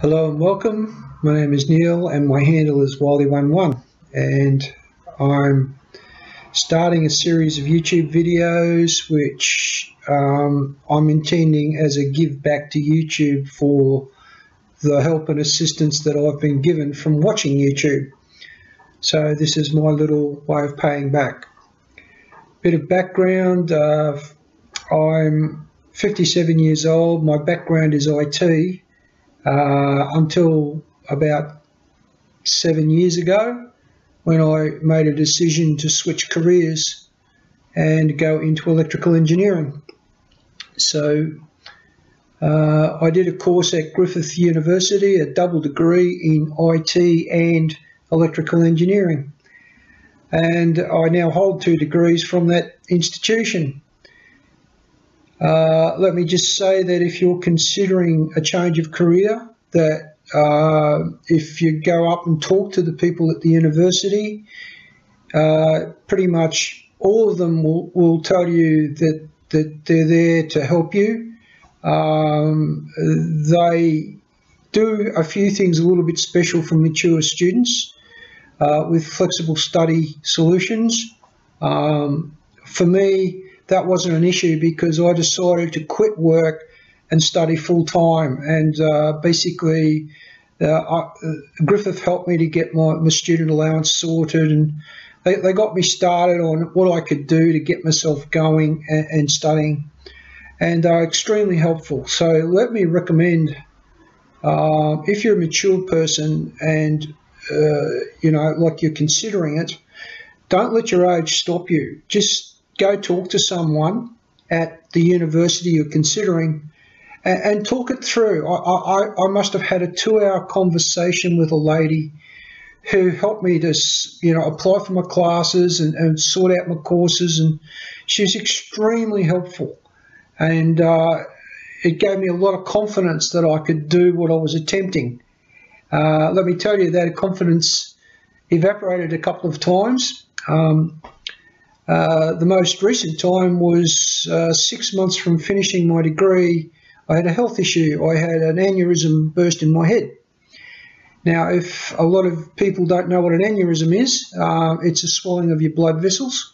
Hello and welcome. My name is Neil and my handle is Wildy11, and I'm starting a series of YouTube videos which I'm intending as a give back to YouTube for the help and assistance that I've been given from watching YouTube. So this is my little way of paying back. Bit of background, I'm 57 years old. My background is IT. Until about 7 years ago, when I made a decision to switch careers and go into electrical engineering. So I did a course at Griffith University, a double degree in IT and electrical engineering, and I now hold 2 degrees from that institution. Let me just say that if you're considering a change of career, that if you go up and talk to the people at the university, pretty much all of them will tell you that they're there to help you. They do a few things a little bit special for mature students with flexible study solutions. For me, that wasn't an issue because I decided to quit work and study full time, and basically Griffith helped me to get my student allowance sorted, and they got me started on what I could do to get myself going and studying, and are extremely helpful. So let me recommend, if you're a mature person and like you're considering it, don't let your age stop you. Just go talk to someone at the university you're considering and talk it through. I must have had a 2-hour conversation with a lady who helped me to apply for my classes and sort out my courses, and she's extremely helpful, and it gave me a lot of confidence that I could do what I was attempting. Let me tell you that confidence evaporated a couple of times. The most recent time was 6 months from finishing my degree. I had a health issue. I had an aneurysm burst in my head. Now, if a lot of people don't know what an aneurysm is, it's a swelling of your blood vessels,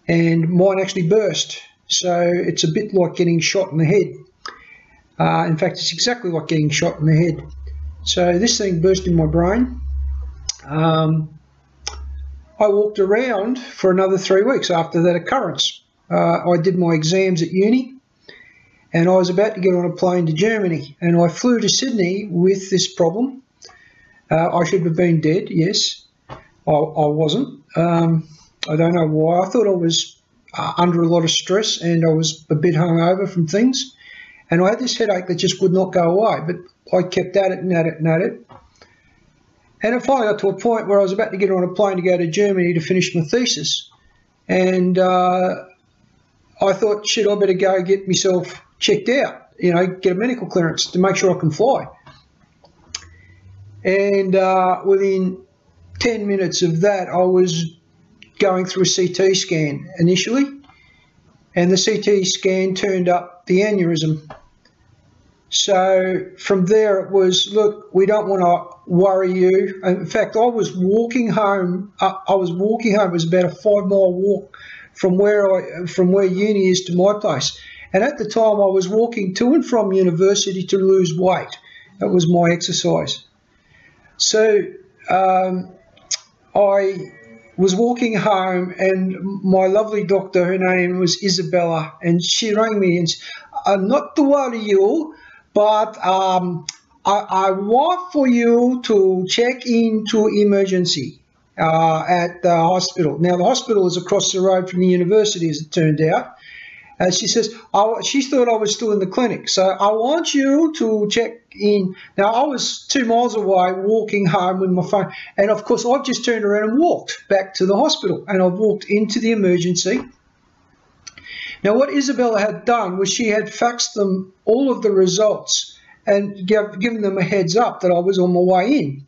and mine actually burst. So it's a bit like getting shot in the head. In fact, it's exactly like getting shot in the head. So this thing burst in my brain. I walked around for another 3 weeks after that occurrence. I did my exams at uni, and I was about to get on a plane to Germany, and I flew to Sydney with this problem. I should have been dead, yes. I wasn't. I don't know why. I thought I was under a lot of stress, and I was a bit hungover from things, and I had this headache that just would not go away, but I kept at it and at it and at it. And I finally got to a point where I was about to get on a plane to go to Germany to finish my thesis. And I thought, shit, I better go get myself checked out, get a medical clearance to make sure I can fly. And within 10 minutes of that, I was going through a CT scan initially. And the CT scan turned up the aneurysm. So from there it was, look, we don't want to worry you. In fact, I was walking home. It was about a 5-mile walk from where uni is to my place. And at the time I was walking to and from university to lose weight. That was my exercise. So I was walking home, and my lovely doctor, her name was Isabella, and she rang me and said, not to worry you, but I want for you to check into emergency at the hospital. Now, the hospital is across the road from the university, as it turned out. She says, she thought I was still in the clinic, so I want you to check in. Now, I was 2 miles away walking home with my phone, and of course, I've just turned around and walked back to the hospital, and I've walked into the emergency. Now, what Isabella had done was she had faxed them all of the results and given them a heads up that I was on my way in.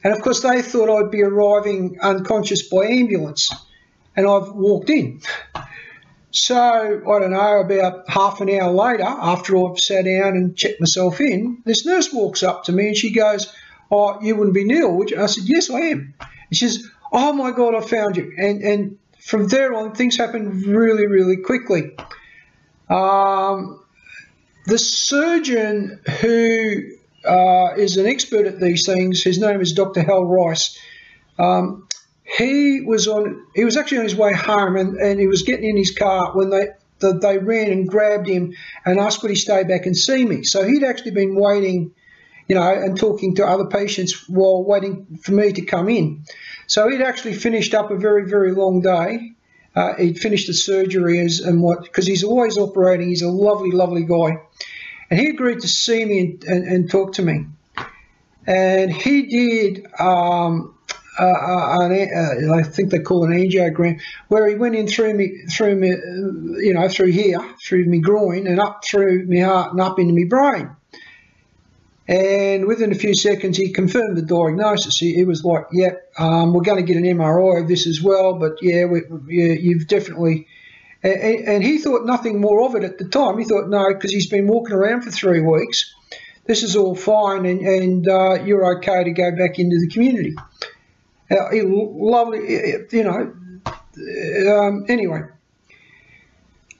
And, of course, they thought I'd be arriving unconscious by ambulance, and I've walked in. So, I don't know, about half an hour later, after I've sat down and checked myself in, this nurse walks up to me and she goes, "Oh, you wouldn't be Neil, would you?" I said, "Yes, I am." And she says, "Oh my God, I found you." And from there on, things happened really, really quickly. The surgeon who is an expert at these things, his name is Dr. Hal Rice. He was actually on his way home, and he was getting in his car when they ran and grabbed him and asked would he stay back and see me. So he'd actually been waiting, and talking to other patients while waiting for me to come in. So he'd actually finished up a very, very long day. He'd finished the surgery because he's always operating. He's a lovely, lovely guy. And he agreed to see me and talk to me. And he did, I think they call it an angiogram, where he went in through me, through here, through my groin, and up through my heart and up into my brain. And within a few seconds, he confirmed the diagnosis. He was like, "Yep, we're going to get an MRI of this as well, but yeah, you've definitely..." And he thought nothing more of it at the time. He thought, no, because he's been walking around for 3 weeks. This is all fine, and you're okay to go back into the community. Lovely, anyway.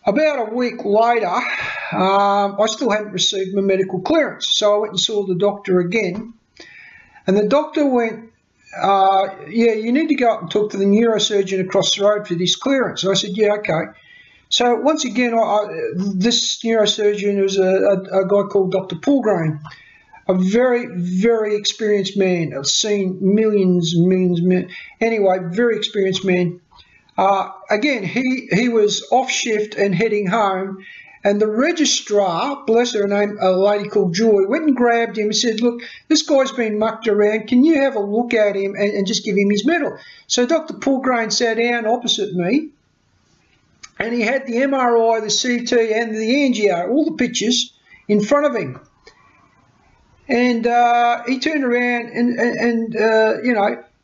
About a week later, I still hadn't received my medical clearance, so I went and saw the doctor again. And the doctor went, "Yeah, you need to go up and talk to the neurosurgeon across the road for this clearance." And I said, "Yeah, okay." So once again, this neurosurgeon was a guy called Dr. Paul Graham, a very, very experienced man. I've seen millions and millions. Anyway, very experienced man. Again, he was off shift and heading home, and the registrar, bless her name, a lady called Joy, went and grabbed him and said, "Look, this guy's been mucked around. Can you have a look at him and just give him his medal?" So Dr. Paul Graham sat down opposite me, and he had the MRI, the CT, and the angio, all the pictures, in front of him. And he turned around and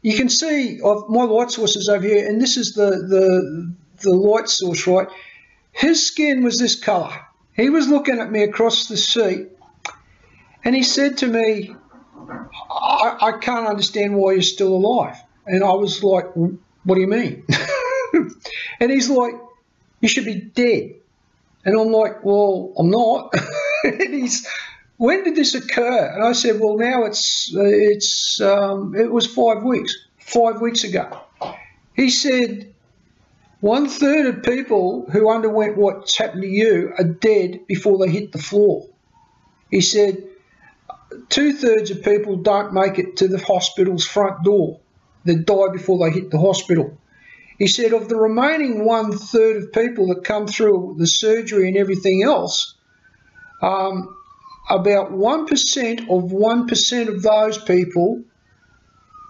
you can see my light sources over here, and this is the light source, right? His skin was this colour. He was looking at me across the seat, and he said to me, I can't understand why you're still alive." And I was like, "What do you mean?" And he's like, "You should be dead." And I'm like, "Well, I'm not." And he's, "When did this occur?" And I said, "Well, now it was 5 weeks, 5 weeks ago." He said, 1/3 of people who underwent what's happened to you are dead before they hit the floor. He said, 2/3 of people don't make it to the hospital's front door. They die before they hit the hospital. He said, of the remaining 1/3 of people that come through the surgery and everything else, about 1% of 1% of those people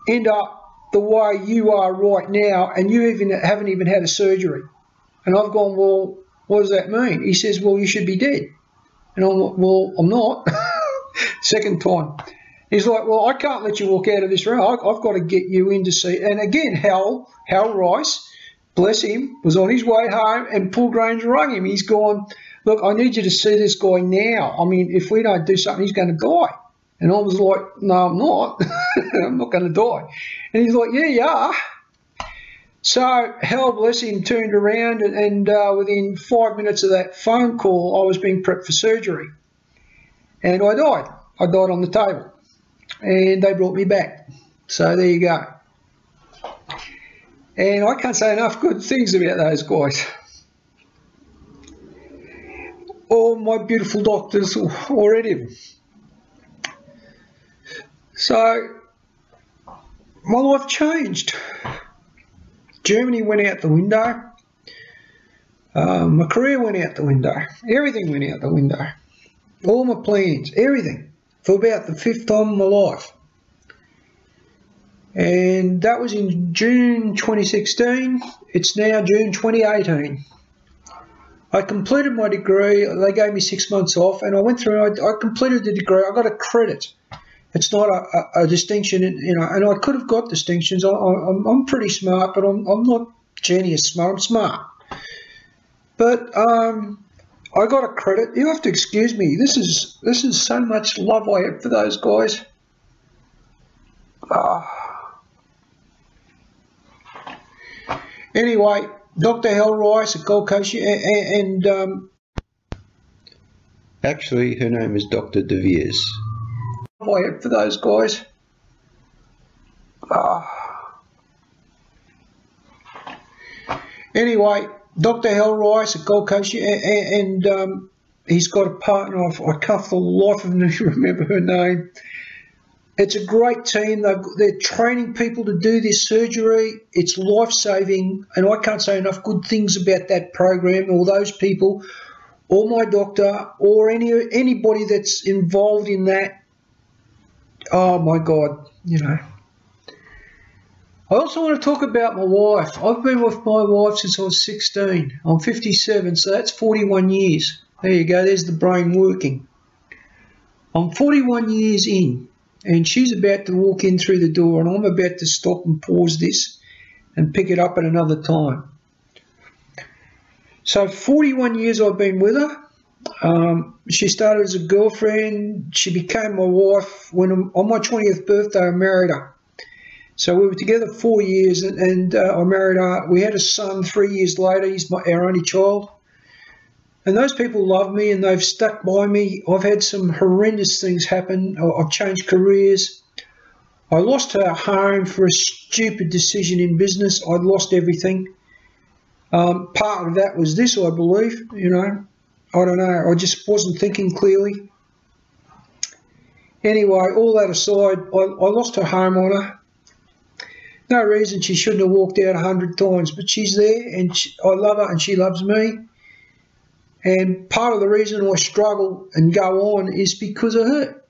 end up the way you are right now, and you haven't even had a surgery. And I've gone, "Well, what does that mean?" He says, "Well, you should be dead." And I'm like, "Well, I'm not." Second time. He's like, "Well, I can't let you walk out of this room. I've got to get you in to see." And again, Hal Rice, bless him, was on his way home, and Paul Graham's rung him. He's gone, "Look, I need you to see this guy now. I mean, if we don't do something, he's going to die." And I was like, "No, I'm not. I'm not going to die." And he's like, "Yeah, you are." So Hal, bless him, turned around, and within 5 minutes of that phone call, I was being prepped for surgery. And I died. I died on the table. And they brought me back. So there you go. And I can't say enough good things about those guys. All my beautiful doctors already. So my life changed. Germany went out the window. My career went out the window. Everything went out the window. All my plans, everything, for about the 5th time in my life. And that was in June 2016. It's now June 2018. I completed my degree. They gave me 6 months off, and I went through. I completed the degree. I got a credit. It's not a distinction, and I could have got distinctions. I'm pretty smart, but I'm not genius smart. I'm smart. But I got to credit. You have to excuse me. This is so much love I have for those guys. Anyway, Dr. Hel Rice at Gold Coast, and actually her name is Dr. De Veers. I have for those guys. Anyway, Dr. Hel Rice at Gold Coast, and he's got a partner. I can't for the life of me remember her name. It's a great team. They're training people to do this surgery. It's life-saving, and I can't say enough good things about that program or those people, or my doctor, or anybody that's involved in that. Oh my God, you know. I also want to talk about my wife. I've been with my wife since I was 16. I'm 57, so that's 41 years. There you go, there's the brain working. I'm 41 years in, and she's about to walk in through the door, and I'm about to stop and pause this and pick it up at another time. So 41 years I've been with her. She started as a girlfriend. She became my wife when on my 20th birthday I married her. So we were together 4 years, and I married her. We had a son 3 years later. He's our only child. And those people love me, and they've stuck by me. I've had some horrendous things happen. I've changed careers. I lost her home for a stupid decision in business. I'd lost everything. Part of that was this, I believe. You know, I don't know. I just wasn't thinking clearly. Anyway, all that aside, I lost her home on her. No reason she shouldn't have walked out 100 times, but she's there, and I love her and she loves me. And part of the reason I struggle and go on is because of her.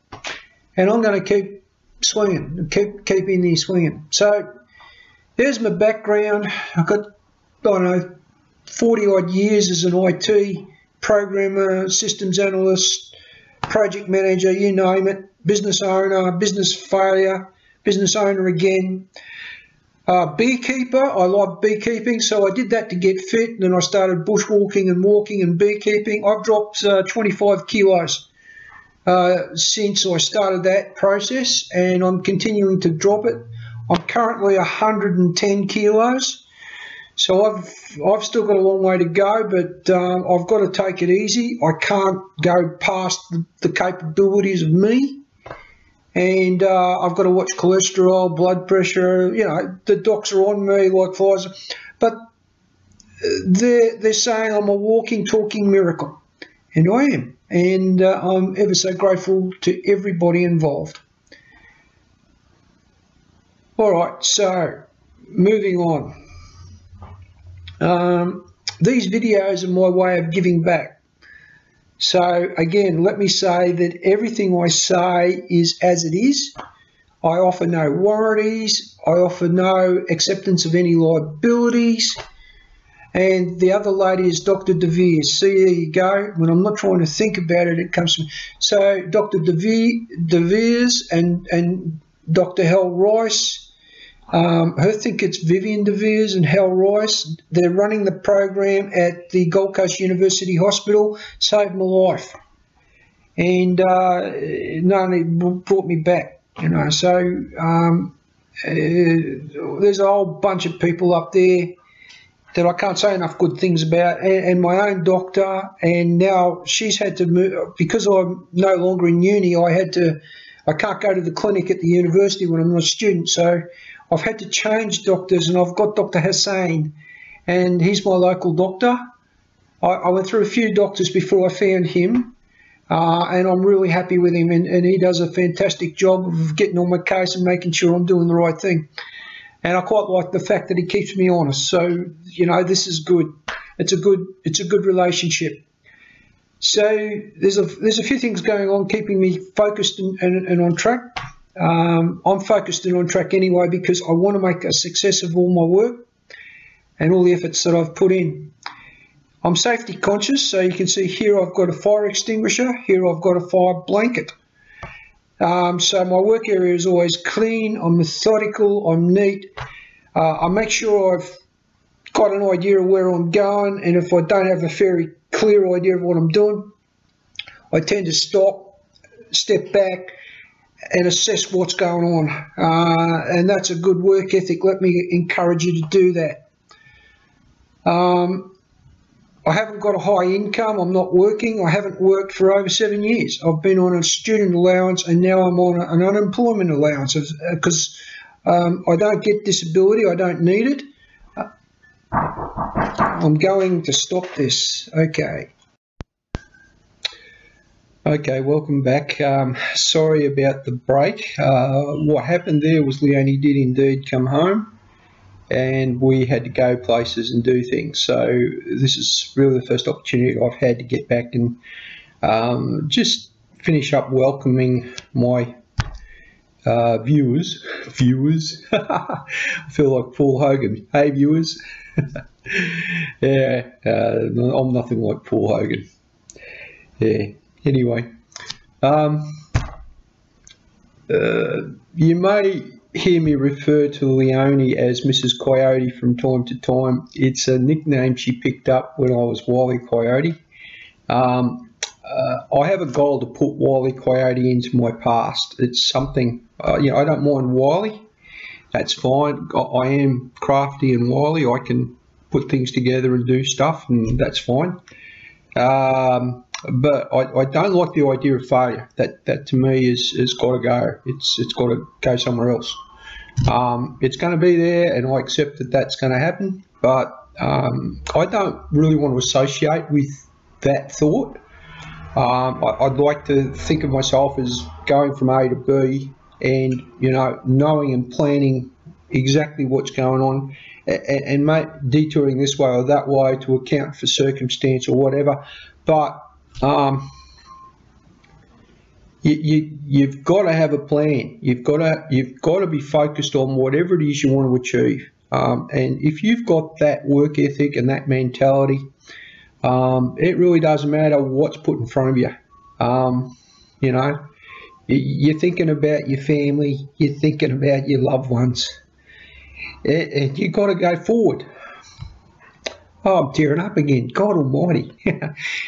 And I'm going to keep swinging, keep in there swinging. So there's my background. I've got, I don't know, 40 odd years as an IT programmer, systems analyst, project manager, you name it, business owner, business failure, business owner again. Beekeeper, I like beekeeping, so I did that to get fit, and then I started bushwalking and walking and beekeeping. I've dropped 25 kilos since I started that process, and I'm continuing to drop it. I'm currently 110 kilos, so I've still got a long way to go, but I've got to take it easy. I can't go past the capabilities of me. And I've got to watch cholesterol, blood pressure. You know, the docs are on me like flies. But they're saying I'm a walking, talking miracle. And I am. And I'm ever so grateful to everybody involved. All right, so moving on. These videos are my way of giving back. So again, let me say that everything I say is as it is. I offer no warranties. I offer no acceptance of any liabilities. And the other lady is Dr. De Veers. See, there you go. When I'm not trying to think about it, it comes from. So Dr. De Veers and Dr. Hel Rice. I think it's Vivian De Veers and Hel Rice. They're running the program at the Gold Coast University Hospital. Saved my life, and not only brought me back, you know. So there's a whole bunch of people up there that I can't say enough good things about, and my own doctor. And now she's had to move because I'm no longer in uni. I can't go to the clinic at the university when I'm not a student, so I've had to change doctors, and I've got Dr. Hussain, and he's my local doctor. I went through a few doctors before I found him, and I'm really happy with him, and he does a fantastic job of getting on my case and making sure I'm doing the right thing. And I quite like the fact that he keeps me honest. So, you know, this is good. It's a good relationship. So there's a few things going on keeping me focused and on track. I'm focused and on track anyway because I want to make a success of all my work and all the efforts that I've put in. I'm safety conscious, so you can see here I've got a fire extinguisher, here I've got a fire blanket. So my work area is always clean, I'm methodical, I'm neat. I make sure I've got an idea of where I'm going, and if I don't have a very clear idea of what I'm doing, I tend to stop, step back, and assess what's going on. And that's a good work ethic. Let me encourage you to do that. I haven't got a high income. I'm not working. I haven't worked for over 7 years. I've been on a student allowance, and now I'm on an unemployment allowance because I don't get disability. I don't need it. I'm going to stop this. Okay, welcome back. Sorry about the break. What happened there was Leonie did indeed come home, and we had to go places and do things. So this is really the first opportunity I've had to get back and just finish up welcoming my viewers. I feel like Paul Hogan. Hey, viewers. Yeah, I'm nothing like Paul Hogan. Yeah. Anyway, you may hear me refer to Leonie as Mrs. Coyote from time to time. It's a nickname she picked up when I was Wile E. Coyote. I have a goal to put Wile E. Coyote into my past. It's something, I don't mind Wiley. That's fine. I am crafty and wily. I can put things together and do stuff, and that's fine. But I don't like the idea of failure. That to me is got to go. It's got to go somewhere else. It's going to be there, and I accept that that's going to happen. But I don't really want to associate with that thought. I'd like to think of myself as going from A to B, and knowing and planning exactly what's going on, and detouring this way or that way to account for circumstance or whatever. But you've got to have a plan. You've got to be focused on whatever it is you want to achieve. And if you've got that work ethic and that mentality, it really doesn't matter what's put in front of you. You're thinking about your family. You're thinking about your loved ones. And you've got to go forward. Oh, I'm tearing up again. God almighty.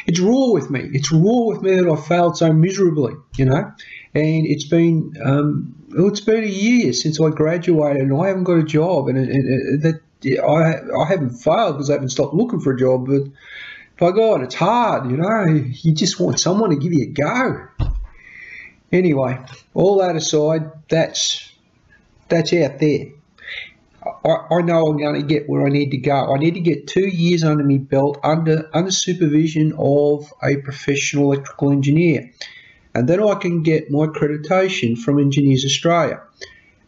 It's raw with me. It's raw with me that I failed so miserably, And it's been a year since I graduated, and I haven't got a job. And I haven't failed because I haven't stopped looking for a job. But by God, it's hard, You just want someone to give you a go. Anyway, all that aside, that's out there. I know I'm going to get where I need to go. I need to get 2 years under my belt under supervision of a professional electrical engineer. And then I can get my accreditation from Engineers Australia.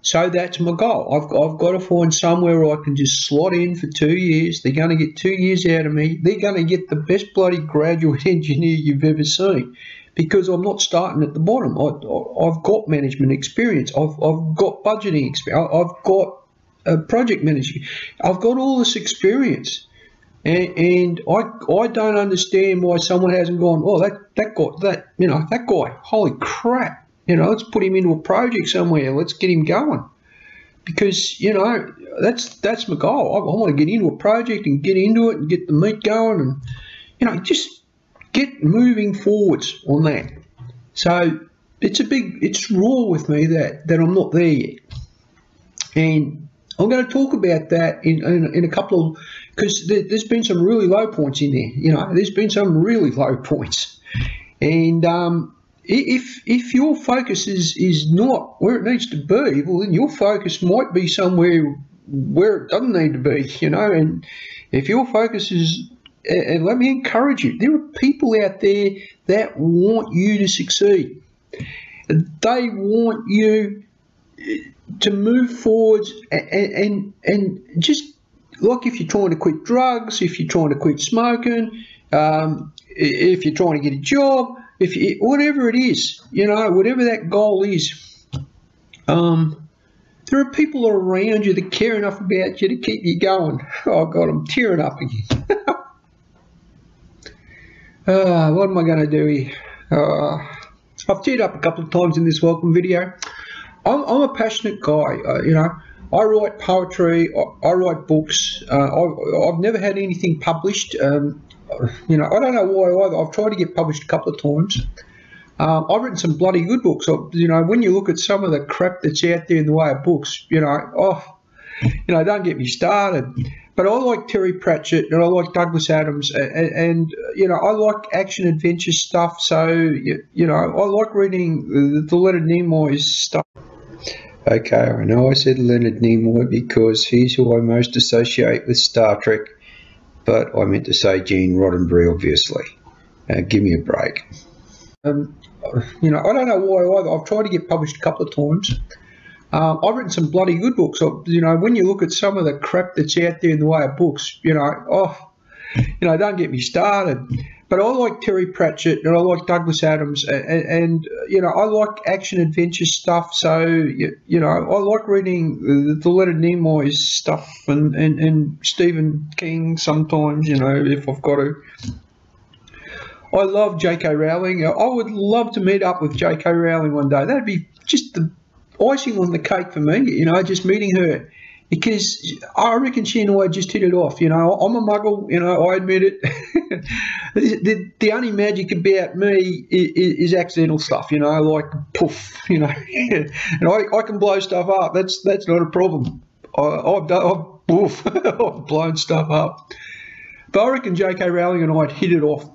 So that's my goal. I've got to find somewhere where I can just slot in for 2 years. They're going to get 2 years out of me. They're going to get the best bloody graduate engineer you've ever seen, because I'm not starting at the bottom. I've got management experience. I've got budgeting experience. I've got project management. I've got all this experience, and I don't understand why someone hasn't gone, oh, that guy, holy crap, let's put him into a project somewhere. Let's get him going, because that's my goal. I want to get into a project and get into it and get the meat going, and just get moving forwards on that. So it's raw with me that I'm not there yet, and I'm going to talk about that in a couple of, because there's been some really low points in there. There's been some really low points, and if your focus is not where it needs to be, well, then your focus might be somewhere where it doesn't need to be. And if your focus is, and let me encourage you, there are people out there that want you to succeed. They want you to move forwards, and just like if you're trying to quit drugs, if you're trying to quit smoking, if you're trying to get a job, whatever it is, whatever that goal is, there are people around you that care enough about you to keep you going. Oh God, I'm tearing up again. What am I going to do here? I've teared up a couple of times in this welcome video. I'm a passionate guy, I write poetry, I write books. I've never had anything published. I don't know why either. I've tried to get published a couple of times. I've written some bloody good books. When you look at some of the crap that's out there in the way of books, don't get me started. But I like Terry Pratchett and I like Douglas Adams, and I like action adventure stuff. So I like reading the Leonard Nimoy stuff. Okay, I know I said Leonard Nimoy because he's who I most associate with Star Trek, but I meant to say Gene Roddenberry, obviously. Give me a break. I don't know why either. I've tried to get published a couple of times. I've written some bloody good books. When you look at some of the crap that's out there in the way of books, don't get me started. But I like Terry Pratchett and I like Douglas Adams, and I like action adventure stuff. So I like reading the Leonard Nimoy stuff and Stephen King sometimes. If I've got to. I love J.K. Rowling. I would love to meet up with J.K. Rowling one day. That'd be just the icing on the cake for me. Just meeting her. Because I reckon she and I just hit it off. I'm a muggle, I admit it. the only magic about me is accidental stuff, like poof, and I can blow stuff up. That's not a problem. I've blown stuff up. But I reckon J.K. Rowling and I'd hit it off.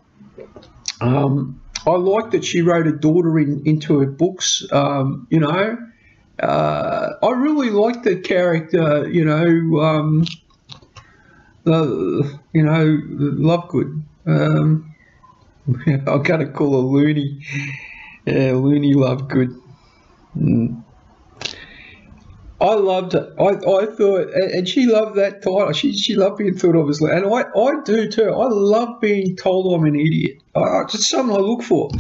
I like that she wrote a daughter into her books, I really like the character, Lovegood. I'm going to call her Looney. Yeah, Looney Lovegood. I loved it. I thought, and she loved that title. She loved being thought of as, and I do too. I love being told I'm an idiot. It's something I look for.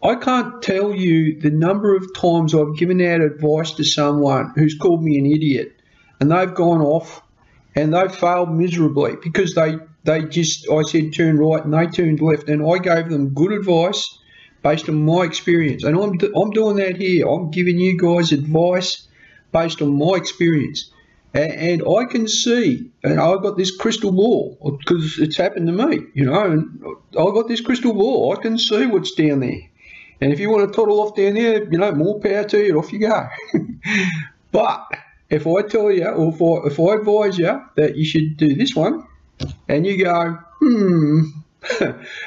I can't tell you the number of times I've given out advice to someone who's called me an idiot, and they've gone off and they've failed miserably because I said turn right and they turned left, and I gave them good advice based on my experience. And I'm doing that here. I'm giving you guys advice based on my experience. And I can see, and I've got this crystal ball because it's happened to me, and I've got this crystal ball. I can see what's down there. And if you want to toddle off down there, more power to you, off you go. But if I tell you, or if I advise you that you should do this one, and you go,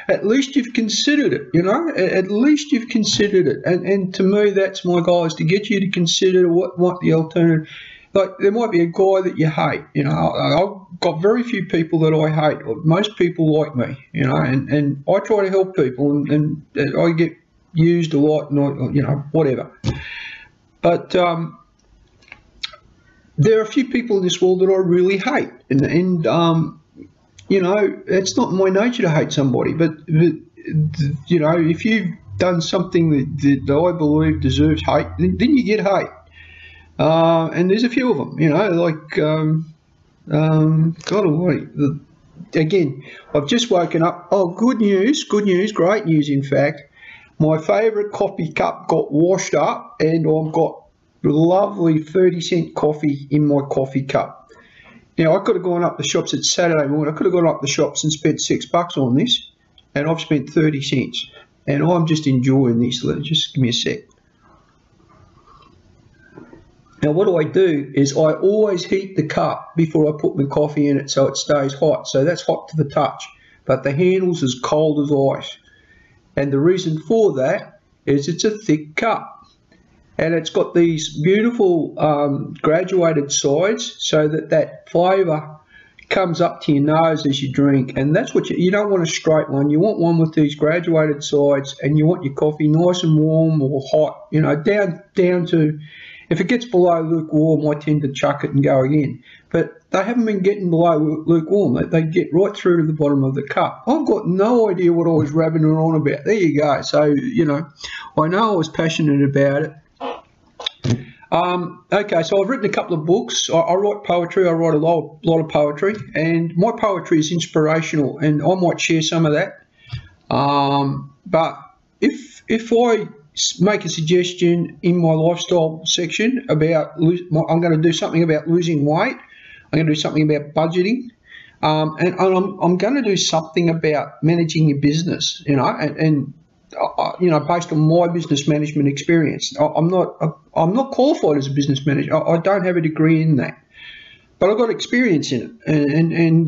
at least you've considered it, at least you've considered it. And to me, that's my goal, is to get you to consider what the alternative. Like, there might be a guy that you hate, I've got very few people that I hate. Most people like me, and I try to help people, and I get used a lot, whatever. But there are a few people in this world that I really hate, and it's not my nature to hate somebody, but if you've done something that I believe deserves hate, then you get hate. And there's a few of them, God almighty. Again, I've just woken up. Oh, good news, great news, in fact. My favourite coffee cup got washed up, and I've got lovely 30-cent coffee in my coffee cup. Now, I could have gone up the shops. It's Saturday morning. I could have gone up the shops and spent $6 on this, and I've spent 30 cents. And I'm just enjoying this. Just give me a sec. Now, what I do is I always heat the cup before I put my coffee in it so it stays hot. So that's hot to the touch, but the handle's as cold as ice. And the reason for that is it's a thick cup, and it's got these beautiful graduated sides so that flavour comes up to your nose as you drink. And that's what you don't want a straight one. You want one with these graduated sides, and you want your coffee nice and warm or hot, down to, if it gets below lukewarm, I tend to chuck it and go again. But they haven't been getting below lukewarm. They get right through to the bottom of the cup. I've got no idea what I was rabbiting on about. There you go. So, I know I was passionate about it. Okay, so I've written a couple of books. I write poetry. I write a lot of poetry. And my poetry is inspirational, and I might share some of that. But if make a suggestion in my lifestyle section about I'm going to do something about losing weight. I'm going to do something about budgeting, and I'm going to do something about managing your business. You know, based on my business management experience. I'm not qualified as a business manager. I don't have a degree in that, but I've got experience in it, and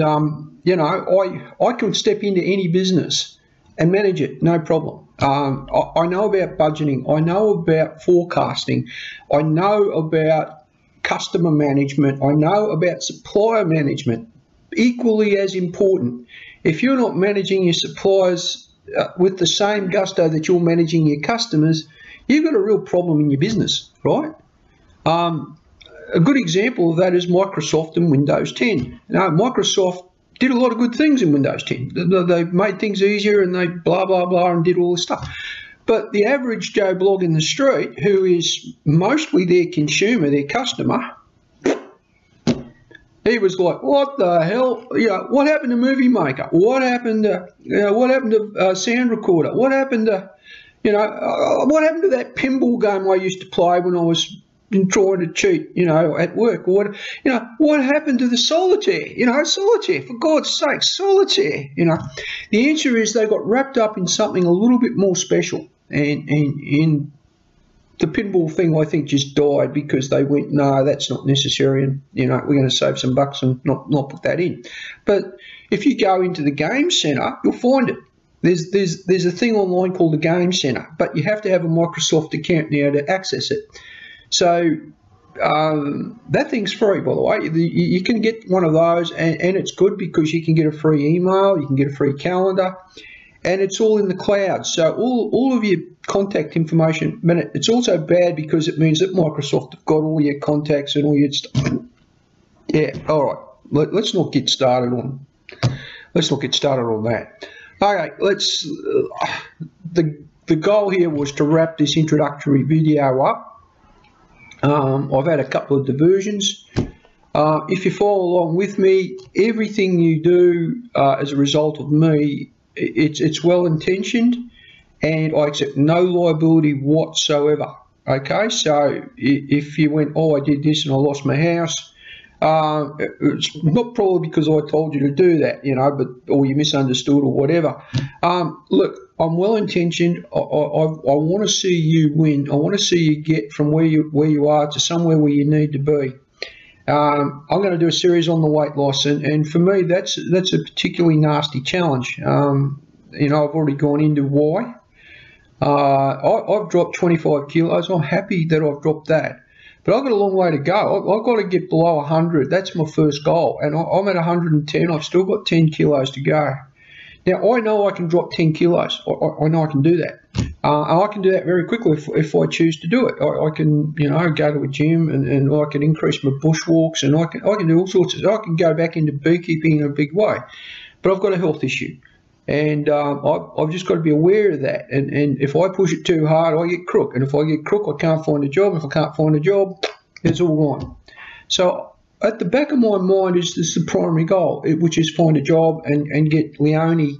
you know, I can step into any business and manage it, no problem. I know about budgeting. I know about forecasting. I know about customer management. I know about supplier management. Equally as important, if you're not managing your suppliers with the same gusto that you're managing your customers, you've got a real problem in your business, right? A good example of that is Microsoft and Windows 10. You know, Microsoft did a lot of good things in Windows 10. They made things easier, and they blah, blah, blah, and did all this stuff. But the average Joe Blogg in the street, who is mostly their consumer, their customer, he was like, what the hell? You know, what happened to Movie Maker? What happened to sound recorder? What happened to, you know, what happened to that pinball game I used to play when I was trying to cheat, you know, at work? Or what, you know, what happened to the solitaire? You know, solitaire, for God's sake, solitaire. You know, the answer is they got wrapped up in something a little bit more special, and the pinball thing, I think, just died because they went, no, that's not necessary, and, you know, we're going to save some bucks and not put that in. But if you go into the Game Centre, you'll find it. There's a thing online called the Game Centre, but you have to have a Microsoft account now to access it. So that thing's free, by the way. You can get one of those, and it's good because you can get a free email, you can get a free calendar, and it's all in the cloud. So all of your contact information, but it's also bad because it means that Microsoft have got all your contacts and all your stuff. Yeah, all right. Let's not get started on that. Okay, let's. The goal here was to wrap this introductory video up. I've had a couple of diversions. If you follow along with me, everything you do as a result of me, it's well intentioned, and I accept no liability whatsoever. Okay, so if you went, oh, I did this and I lost my house, it's not probably because I told you to do that, you know, or you misunderstood or whatever. Look, I'm well intentioned. I want to see you win. I want to see you get from where you are to somewhere where you need to be. I'm going to do a series on the weight loss, and for me, that's a particularly nasty challenge. You know, I've already gone into why. I've dropped 25 kilos. I'm happy that I've dropped that, but I've got a long way to go. I've got to get below 100. That's my first goal, and I'm at 110. I've still got 10 kilos to go. Now, I know I can drop 10 kilos. I know I can do that. And I can do that very quickly if I choose to do it. I can, you know, go to a gym, and I can increase my bushwalks, and I can do all sorts of. I can go back into beekeeping in a big way, but I've got a health issue, and I've just got to be aware of that. And if I push it too hard, I get crook, and if I get crook, I can't find a job. If I can't find a job, it's all gone. So at the back of my mind is the primary goal, which is find a job and get Leonie,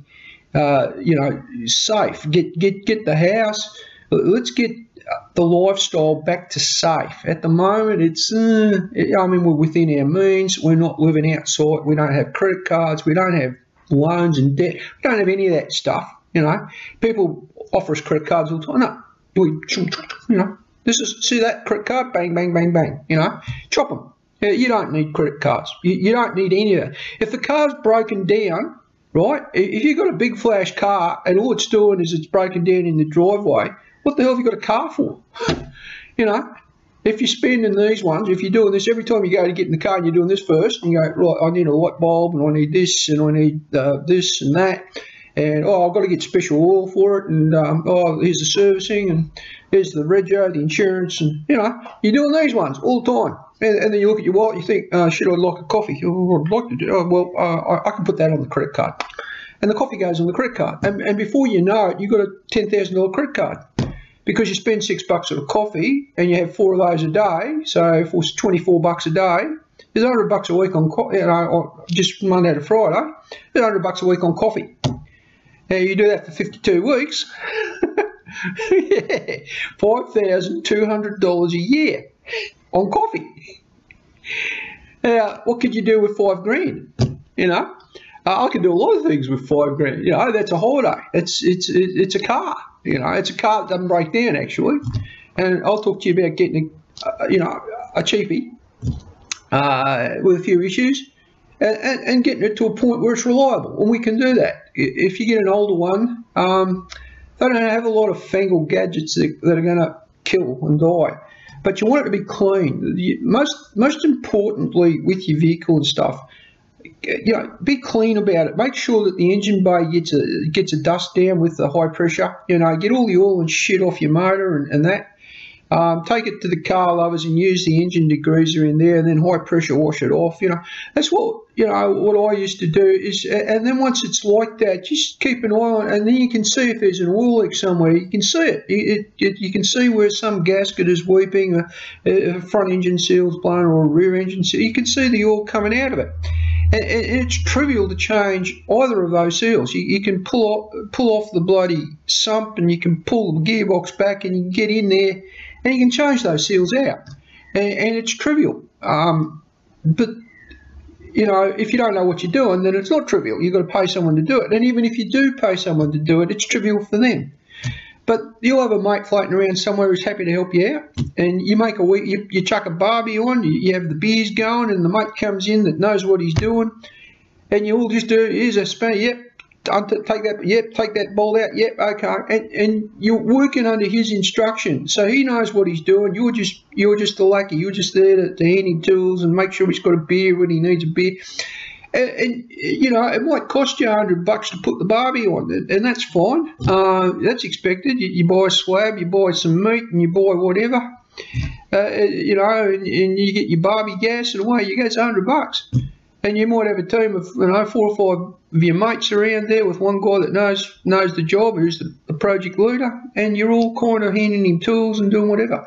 you know, safe. Get the house. Let's get the lifestyle back to safe. At the moment, it's. I mean, we're within our means. We're not living outside. We don't have credit cards. We don't have loans and debt. We don't have any of that stuff. You know, people offer us credit cards all the time. No, you know, this is, see that credit card? Bang, bang, bang, bang. You know, chop them. You don't need credit cards. You don't need any of that. If the car's broken down, right, if you've got a big flash car and all it's doing is it's broken down in the driveway, what the hell have you got a car for? You know, if you're spending these ones, if you're doing this every time you go to get in the car and you're doing this first, and you go, right, I need a light bulb, and I need this, and I need this and that, and oh, I've got to get special oil for it, and oh, here's the servicing, and here's the rego, the insurance, and, you know, you're doing these ones all the time. And then you look at your wallet, you think, should I like a coffee? Oh, I'd like to do. Oh, well, I can put that on the credit card. And the coffee goes on the credit card. And before you know it, you've got a $10,000 credit card. Because you spend $6 on a coffee and you have 4 of those a day. So if it was $24 a day, there's $100 a week on coffee, you know, just Monday to Friday, there's $100 a week on coffee. Now you do that for 52 weeks, Yeah, $5,200 a year on coffee. Now, what could you do with $5,000? You know, I could do a lot of things with $5,000. You know, that's a holiday. It's a car. You know, it's a car that doesn't break down actually. And I'll talk to you about getting a cheapie with a few issues, and getting it to a point where it's reliable. And we can do that. If you get an older one, they don't have a lot of fangled gadgets that are going to kill and die. But you want it to be clean. Most importantly, with your vehicle and stuff, you know, be clean about it. Make sure that the engine bay gets a dust down with the high pressure. You know, get all the oil and shit off your motor and that. Take it to the car lovers and use the engine degreaser in there, and then high pressure wash it off. You know, that's what I used to do is, and then once it's like that, just keep an eye on it, and then you can see if there's an oil leak somewhere. You can see it. You can see where some gasket is weeping, a front engine seal's blown, or a rear engine seal. You can see the oil coming out of it. And it's trivial to change either of those seals. You can pull off the bloody sump, and you can pull the gearbox back, and you can get in there, and you can change those seals out. And it's trivial. But, you know, if you don't know what you're doing, then it's not trivial. You've got to pay someone to do it. And even if you do pay someone to do it, it's trivial for them. But you'll have a mate floating around somewhere who's happy to help you out, and you make you chuck a barbie on, you have the beers going, and the mate comes in that knows what he's doing, and you all just do, here's a spanner, yep, take that, yep, take that bolt out, yep, okay, and you're working under his instruction, so he knows what he's doing. You're just the lackey. You're just there to hand him tools and make sure he's got a beer when he needs a beer. And you know, it might cost you $100 to put the barbie on, and that's fine. That's expected. You buy a slab, you buy some meat, and you buy whatever. You know, and you get your barbie gas, and away you go. It's $100. And you might have a team of 4 or 5 of your mates around there with one guy that knows the job, who's the project leader, and you're all kind of handing him tools and doing whatever.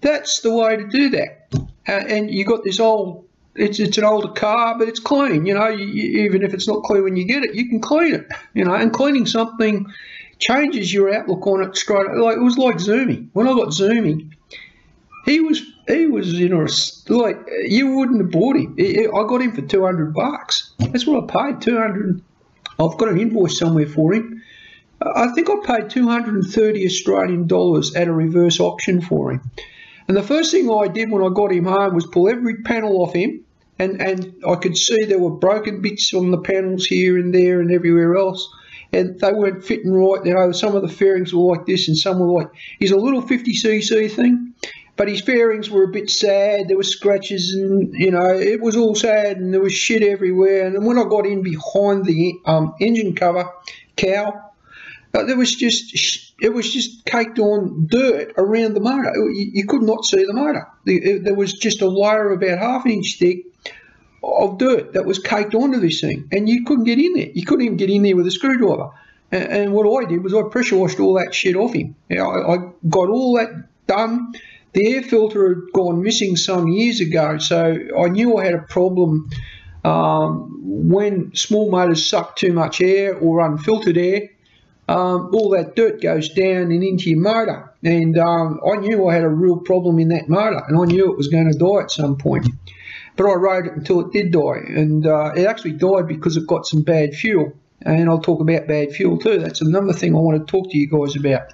That's the way to do that. And you got this old. It's an older car, but it's clean. You know, even if it's not clean when you get it, you can clean it. You know, and cleaning something changes your outlook on it straight. Like it was like Zoomy. When I got Zoomy, he was like you wouldn't have bought him. I got him for $200. That's what I paid. 200. I've got an invoice somewhere for him. I think I paid 230 Australian dollars at a reverse auction for him. And the first thing I did when I got him home was pull every panel off him, and I could see there were broken bits on the panels here and there and everywhere else, and they weren't fitting right. You know, some of the fairings were like this and some were like, he's a little 50cc thing, but his fairings were a bit sad. There were scratches, and you know, it was all sad, and there was shit everywhere. And then when I got in behind the engine cover cowl, it was just caked on dirt around the motor. You could not see the motor. There was just a layer of about half an inch thick of dirt that was caked onto this thing, and you couldn't get in there. You couldn't even get in there with a screwdriver. And what I did was I pressure washed all that shit off him. You know, I got all that done. The air filter had gone missing some years ago, so I knew I had a problem when small motors suck too much air or unfiltered air. All that dirt goes down and into your motor, and I knew I had a real problem in that motor, and I knew it was going to die at some point. But I rode it until it did die, and it actually died because it got some bad fuel, and I'll talk about bad fuel too. That's another thing I want to talk to you guys about.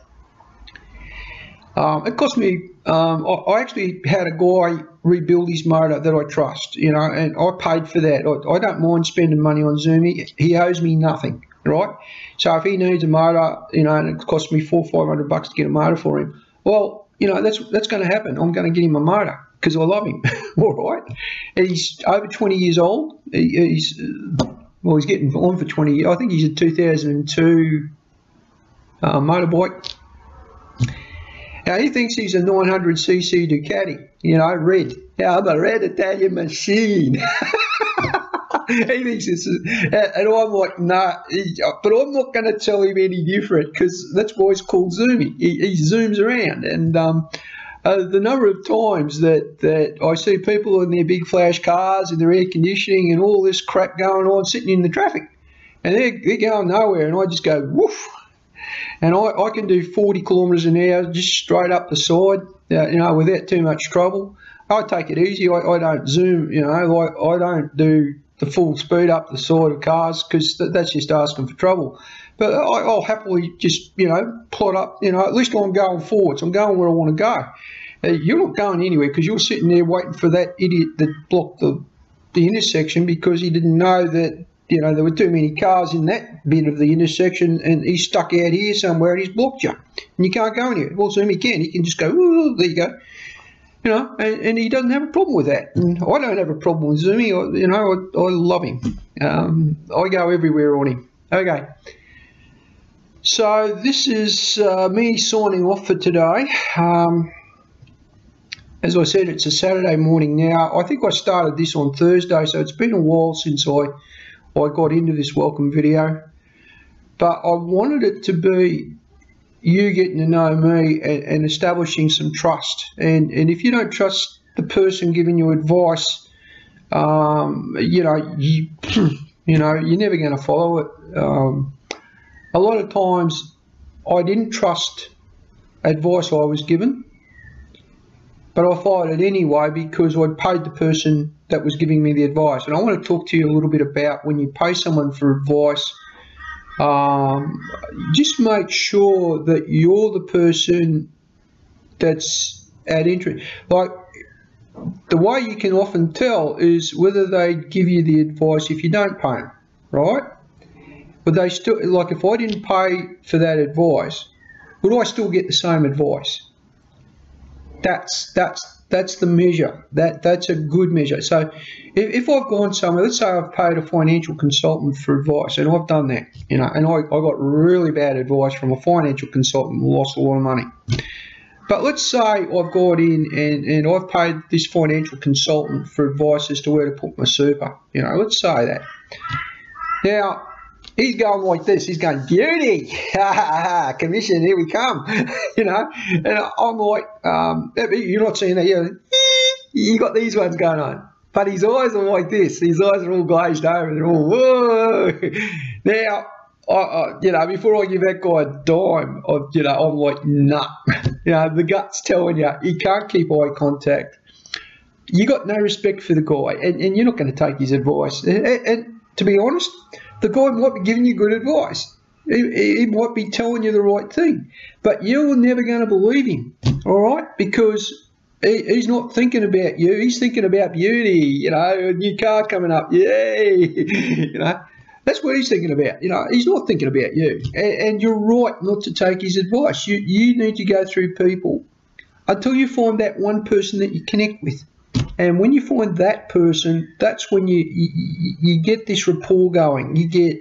It cost me, I actually had a guy rebuild his motor that I trust, you know, and I paid for that. I don't mind spending money on Zoomy. He owes me nothing. Right, so if he needs a motor, you know, and it costs me $400 or $500 to get a motor for him, well, you know, that's going to happen. I'm going to get him a motor because I love him. All right, and he's over 20 years old. He's getting on for 20 years. I think he's a 2002 motorbike. Now he thinks he's a 900cc Ducati. You know, red. Yeah, I'm a red Italian machine. He thinks this is, and I'm like, nah, but I'm not going to tell him any different because that's why it's called Zoomy. He zooms around, and the number of times that I see people in their big flash cars and their air conditioning and all this crap going on sitting in the traffic, and they're going nowhere, and I just go, woof. And I can do 40 kilometres an hour just straight up the side, without too much trouble. I take it easy. I don't zoom, I don't do the full speed up the side of cars, because that's just asking for trouble. But I'll happily just, plot up, at least I'm going forwards. I'm going where I want to go. You're not going anywhere, because you're sitting there waiting for that idiot that blocked the intersection, because he didn't know that, there were too many cars in that bit of the intersection, and he's stuck out here somewhere and he's blocked you. And you can't go anywhere. Well, zoom he can. He can just go, ooh, there you go. And he doesn't have a problem with that. And I don't have a problem with zooming. I love him. I go everywhere on him. Okay. So this is me signing off for today. As I said, it's a Saturday morning now. I think I started this on Thursday, so it's been a while since I got into this welcome video. But I wanted it to be you getting to know me and establishing some trust. And if you don't trust the person giving you advice, you're never going to follow it. A lot of times I didn't trust advice I was given, but I followed it anyway because I paid the person that was giving me the advice. And I want to talk to you a little bit about when you pay someone for advice, just make sure that you're the person that's at interest. Like, the way you can often tell is whether they give you the advice if you don't pay them, right? But they still, like, if I didn't pay for that advice, would I still get the same advice? That's the measure. That's a good measure. So if I've gone somewhere, let's say I've paid a financial consultant for advice, and I've done that, and I got really bad advice from a financial consultant and lost a lot of money. But let's say I've got in and I've paid this financial consultant for advice as to where to put my super. Let's say that. Now, he's going like this. He's going, beauty, commission, here we come, And I'm like, you're not seeing that, you got these ones going on. But his eyes are like this. His eyes are all glazed over. They're all, whoa. Now, before I give that guy a dime, I'm like, nah. The gut's telling you, he can't keep eye contact. You got no respect for the guy, and you're not going to take his advice. And to be honest, the guy might be giving you good advice. He might be telling you the right thing, but you're never going to believe him, all right? Because he's not thinking about you. He's thinking about beauty, a new car coming up, yay, That's what he's thinking about. He's not thinking about you. And you're right not to take his advice. You need to go through people until you find that one person that you connect with. And when you find that person, that's when you get this rapport going. You get,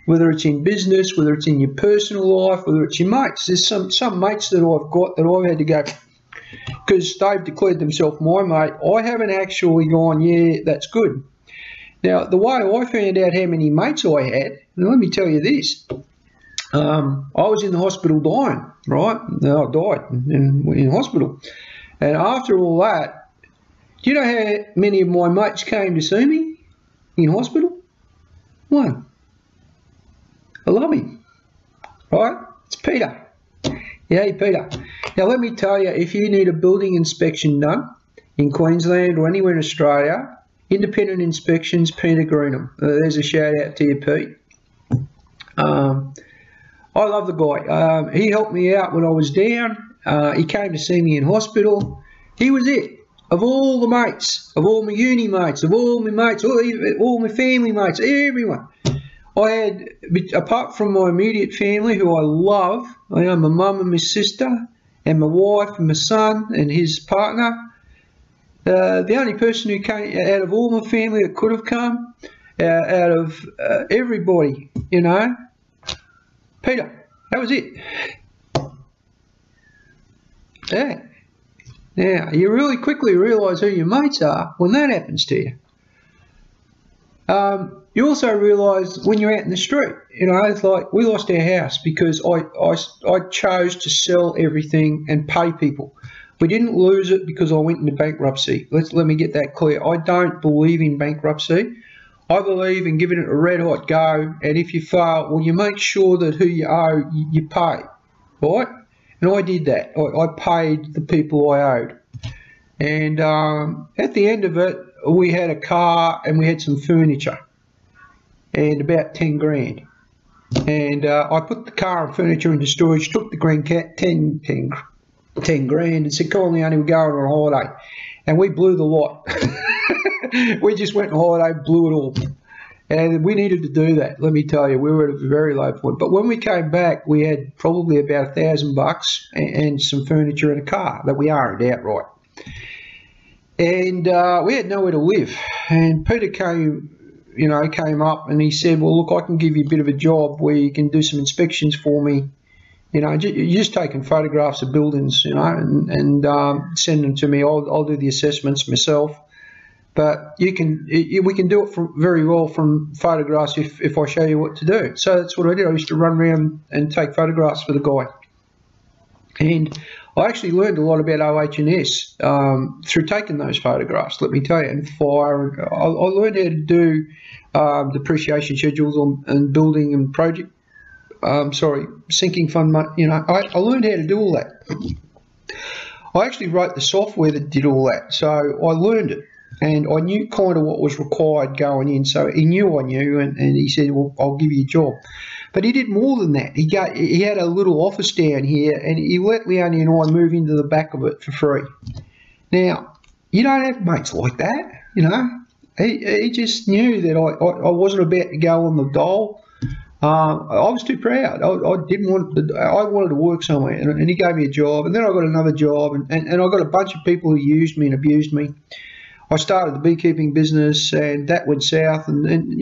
whether it's in business, whether it's in your personal life, whether it's your mates. There's some mates that I've got that I've had to go, because they've declared themselves my mate. I haven't actually gone, yeah, that's good. Now, the way I found out how many mates I had, and let me tell you this, I was in the hospital dying, right? I died in hospital. And after all that, do you know how many of my mates came to see me in hospital? One. I love him, right? It's Peter. Yeah, Peter. Now, let me tell you, if you need a building inspection done in Queensland or anywhere in Australia, Independent Inspections, Peter Greenham. There's a shout out to you, Pete. I love the guy. He helped me out when I was down. He came to see me in hospital. He was it. Of all the mates, of all my uni mates, of all my mates, all my family mates, everyone. I had, apart from my immediate family, who I love, my mum and my sister, and my wife and my son and his partner, the only person who came out of all my family that could have come, out of everybody, Peter, that was it. Yeah. Now, you really quickly realise who your mates are when that happens to you. You also realise when you're out in the street, it's like we lost our house because I chose to sell everything and pay people. We didn't lose it because I went into bankruptcy. Let me get that clear. I don't believe in bankruptcy. I believe in giving it a red hot go, and if you fail, well, you make sure that who you owe, you pay, right? And I did that. I paid the people I owed. And at the end of it, we had a car and we had some furniture and about 10 grand. And I put the car and furniture into storage, took the grand cat 10 grand and said, come on, Leonie, we're going on holiday. And we blew the lot. We just went on holiday, blew it all. And we needed to do that, let me tell you. We were at a very low point. But when we came back, we had probably about $1,000 and some furniture and a car that we owned outright. And we had nowhere to live. And Peter came up and he said, well, look, I can give you a bit of a job where you can do some inspections for me. You're just taking photographs of buildings, and send them to me. I'll do the assessments myself. But we can do it very well from photographs if I show you what to do. So that's what I did. I used to run around and take photographs for the guy. And I actually learned a lot about OH&S through taking those photographs, let me tell you, and fire. I learned how to do depreciation schedules and building and project, sinking fund money. I learned how to do all that. I actually wrote the software that did all that, so I learned it. And I knew kind of what was required going in, so he knew I knew, and he said, well, I'll give you a job. But he did more than that. He had a little office down here, and he let Leonie and I move into the back of it for free. Now, you don't have mates like that, He just knew that I wasn't about to go on the dole. I was too proud. I didn't want to, I wanted to work somewhere, and he gave me a job, and then I got another job, and I got a bunch of people who used me and abused me. I started the beekeeping business, and that went south, and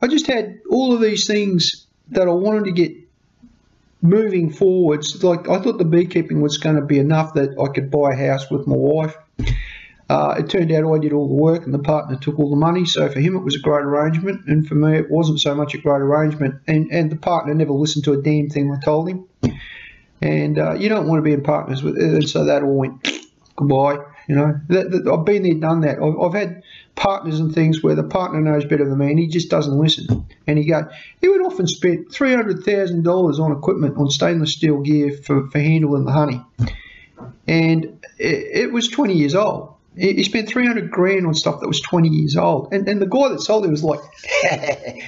I just had all of these things that I wanted to get moving forwards. Like, I thought the beekeeping was going to be enough that I could buy a house with my wife. It turned out I did all the work and the partner took all the money, so for him it was a great arrangement, and for me it wasn't so much a great arrangement, and the partner never listened to a damn thing I told him. And you don't want to be in partners with it, and so that all went goodbye. I've been there, done that. I've had partners and things where the partner knows better than me, and he just doesn't listen. And he would often spend $300,000 on equipment, on stainless steel gear for handling the honey. And it was 20 years old. He spent 300 grand on stuff that was 20 years old. And the guy that sold it was like,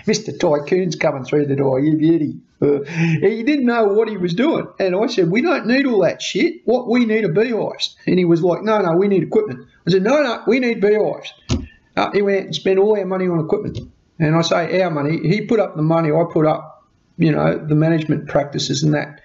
Mr. Tycoon's coming through the door, you beauty. He didn't know what he was doing. And I said, we don't need all that shit. What we need are beehives. And he was like, no, we need equipment. I said, no, we need beehives. He went out and spent all our money on equipment. And I say our money. He put up the money. I put up, the management practices and that.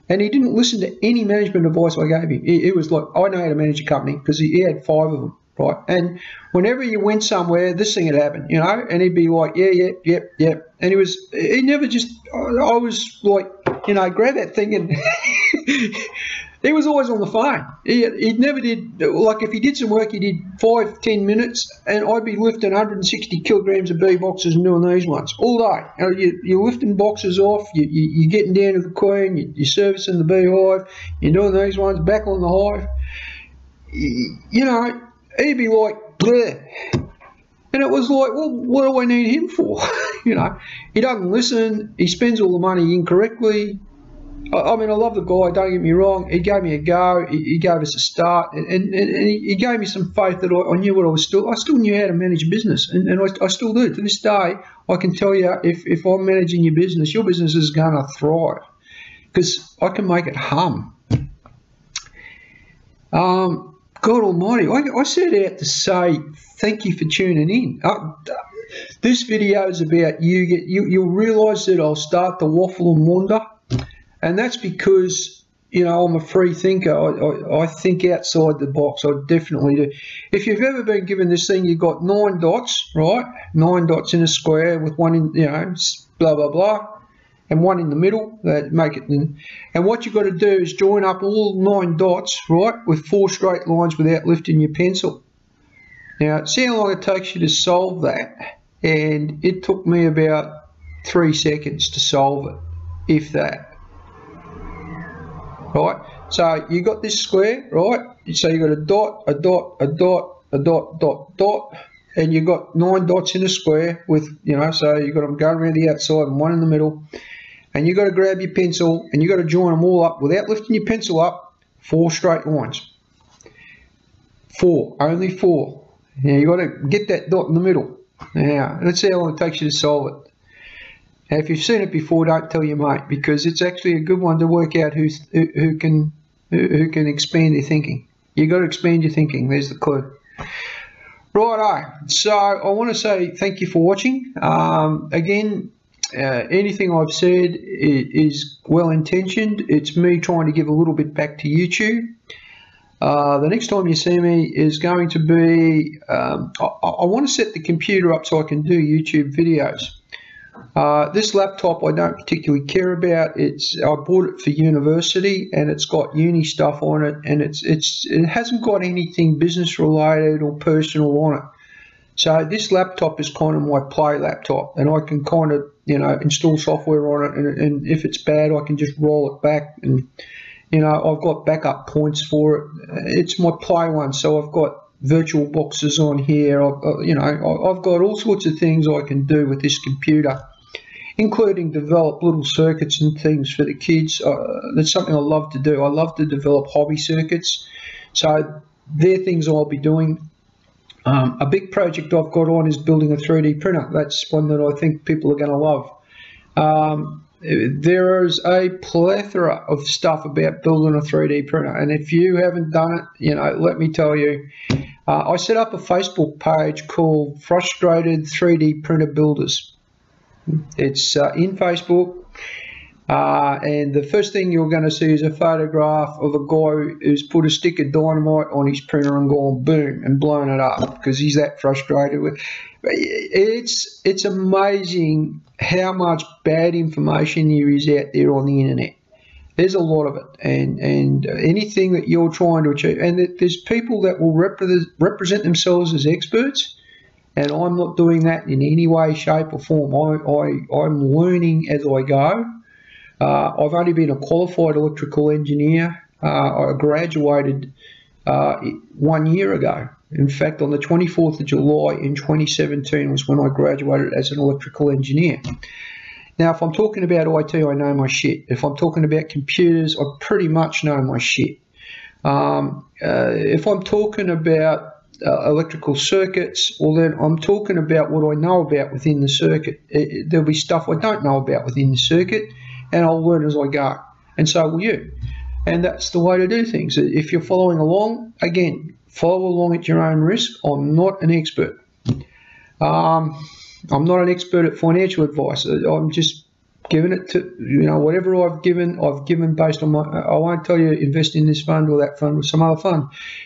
And he didn't listen to any management advice I gave him. It was like, I know how to manage a company, because he had 5 of them, right? And whenever you went somewhere, this thing had happened, and he'd be like, yeah. And he never just, I was like, grab that thing, and he was always on the phone. He never did, like if he did some work, he did 5-10 minutes, and I'd be lifting 160 kilograms of bee boxes and doing these ones all day. You're lifting boxes off, you're getting down to the queen, you're servicing the beehive, you're doing these ones, back on the hive. He'd be like, bleh. And it was like, well, what do I need him for? He doesn't listen, he spends all the money incorrectly. I mean, I love the guy, don't get me wrong. He gave me a go, he gave us a start, and he gave me some faith that I knew what I still knew how to manage a business, and I still do. To this day, I can tell you, if I'm managing your business is going to thrive, because I can make it hum. God almighty, I set out to say thank you for tuning in. This video is about you. You'll realise that I'll start to waffle and wander. And that's because, I'm a free thinker. I think outside the box. I definitely do. If you've ever been given this thing, you've got 9 dots, right? 9 dots in a square with one in, blah, blah, blah, and one in the middle. Make it. And what you've got to do is join up all 9 dots, right, with 4 straight lines without lifting your pencil. Now, see how long it takes you to solve that. And it took me about 3 seconds to solve it, if that. Right, so you got this square, right? So you got a dot, a dot, a dot, a dot, dot, dot, and you've got 9 dots in a square with, so you've got them going around the outside and one in the middle, and you've got to grab your pencil and you've got to join them all up without lifting your pencil up, 4 straight lines. 4, only 4. Now you've got to get that dot in the middle. Now, let's see how long it takes you to solve it. Now, if you've seen it before, don't tell your mate, because it's actually a good one to work out who can expand their thinking. You've got to expand your thinking. There's the clue. Righto. So I want to say thank you for watching. Again, anything I've said is well intentioned. It's me trying to give a little bit back to YouTube. The next time you see me is going to be, I want to set the computer up so I can do YouTube videos. This laptop I don't particularly care about. I bought it for university, and it's got uni stuff on it, and it hasn't got anything business related or personal on it. So this laptop is kind of my play laptop, and I can kind of install software on it, and if it's bad I can just roll it back, and I've got backup points for it. It's my play one, so I've got virtual boxes on here. I've got all sorts of things I can do with this computer, including develop little circuits and things for the kids. That's something I love to do. I love to develop hobby circuits. So they're things I'll be doing. A big project I've got on is building a 3D printer. That's one that I think people are going to love. There is a plethora of stuff about building a 3D printer, and if you haven't done it, let me tell you. I set up a Facebook page called Frustrated 3D Printer Builders. It's in Facebook, and the first thing you're going to see is a photograph of a guy who's put a stick of dynamite on his printer and gone boom and blown it up because he's that frustrated with. It's amazing how much bad information there is out there on the internet. There's a lot of it, and anything that you're trying to achieve, and there's people that will represent themselves as experts, and I'm not doing that in any way, shape or form. I'm learning as I go. I've only been a qualified electrical engineer. I graduated 1 year ago. In fact, on the 24th of July in 2017 was when I graduated as an electrical engineer. Now, if I'm talking about IT, I know my shit. If I'm talking about computers, I pretty much know my shit. If I'm talking about electrical circuits, well then I'm talking about what I know about within the circuit. There'll be stuff I don't know about within the circuit, and I'll learn as I go. And so will you. And that's the way to do things. If you're following along, again, follow along at your own risk. I'm not an expert. I'm not an expert at financial advice. I'm just giving it to, whatever I've given based on my, I won't tell you invest in this fund or that fund or some other fund,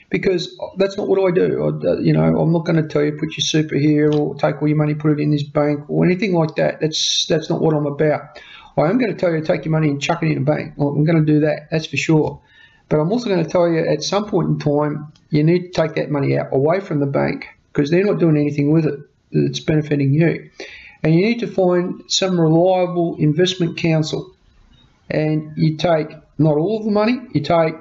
because that's not what I do. I'm not going to tell you put your super here or take all your money, put it in this bank or anything like that. That's not what I'm about. I am going to tell you to take your money and chuck it in a bank. I'm going to do that, that's for sure. But I'm also going to tell you at some point in time, you need to take that money out away from the bank because they're not doing anything with it that's benefiting you. And you need to find some reliable investment counsel. And you take not all of the money, you take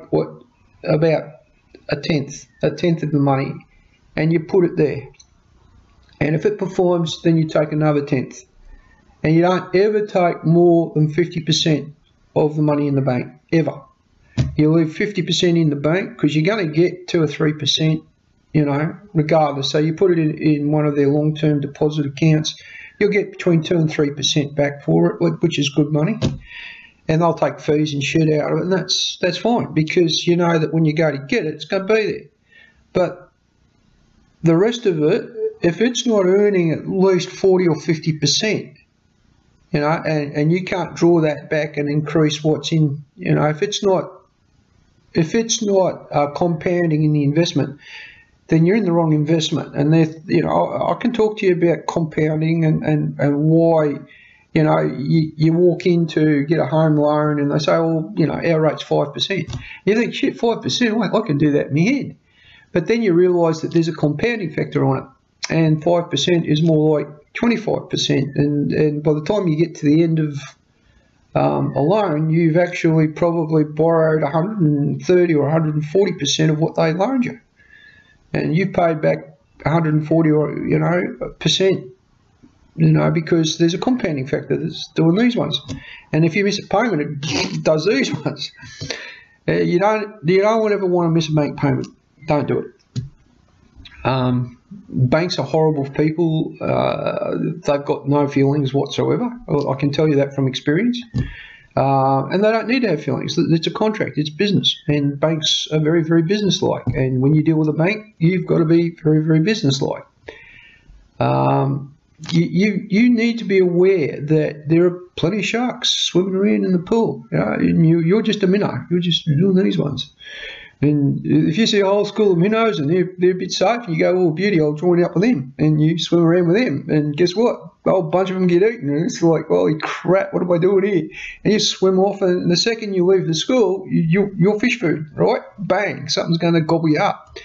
about a tenth of the money, and you put it there. And if it performs, then you take another tenth. And you don't ever take more than 50% of the money in the bank, ever. You leave 50% in the bank because you're going to get 2 or 3%, regardless. So you put it in one of their long-term deposit accounts, you'll get between 2 and 3% back for it, which is good money. And they'll take fees and shit out of it, and that's fine because you know that when you go to get it, it's going to be there. But the rest of it, if it's not earning at least 40 or 50%, and you can't draw that back and increase what's in, if it's not compounding in the investment, then you're in the wrong investment. And I can talk to you about compounding and why, you walk in to get a home loan and they say, well, our rate's 5%. You think, shit, 5%, I can do that in my head. But then you realise that there's a compounding factor on it, and 5% is more like 25%. And by the time you get to the end of a loan, you've actually probably borrowed 130 or 140% of what they loaned you. And you've paid back 140 or, you know, percent, you know, because there's a compounding factor that's doing these ones. And if you miss a payment, it does these ones. You don't ever want to miss a bank payment. Don't do it. Banks are horrible people. They've got no feelings whatsoever. I can tell you that from experience. And they don't need to have feelings. It's a contract. It's business. And banks are very, very business-like. And when you deal with a bank, you've got to be very, very business-like. You need to be aware that there are plenty of sharks swimming around in the pool. You know, and you're just a minnow. You're just doing these ones. And if you see a whole school of minnows and they're a bit safe, and you go, oh, beauty, I'll join up with them. And you swim around with them. And guess what? A whole bunch of them get eaten. And it's like, holy crap, what am I doing here? And you swim off, and the second you leave the school, you're fish food, right? Bang, something's going to gobble you up.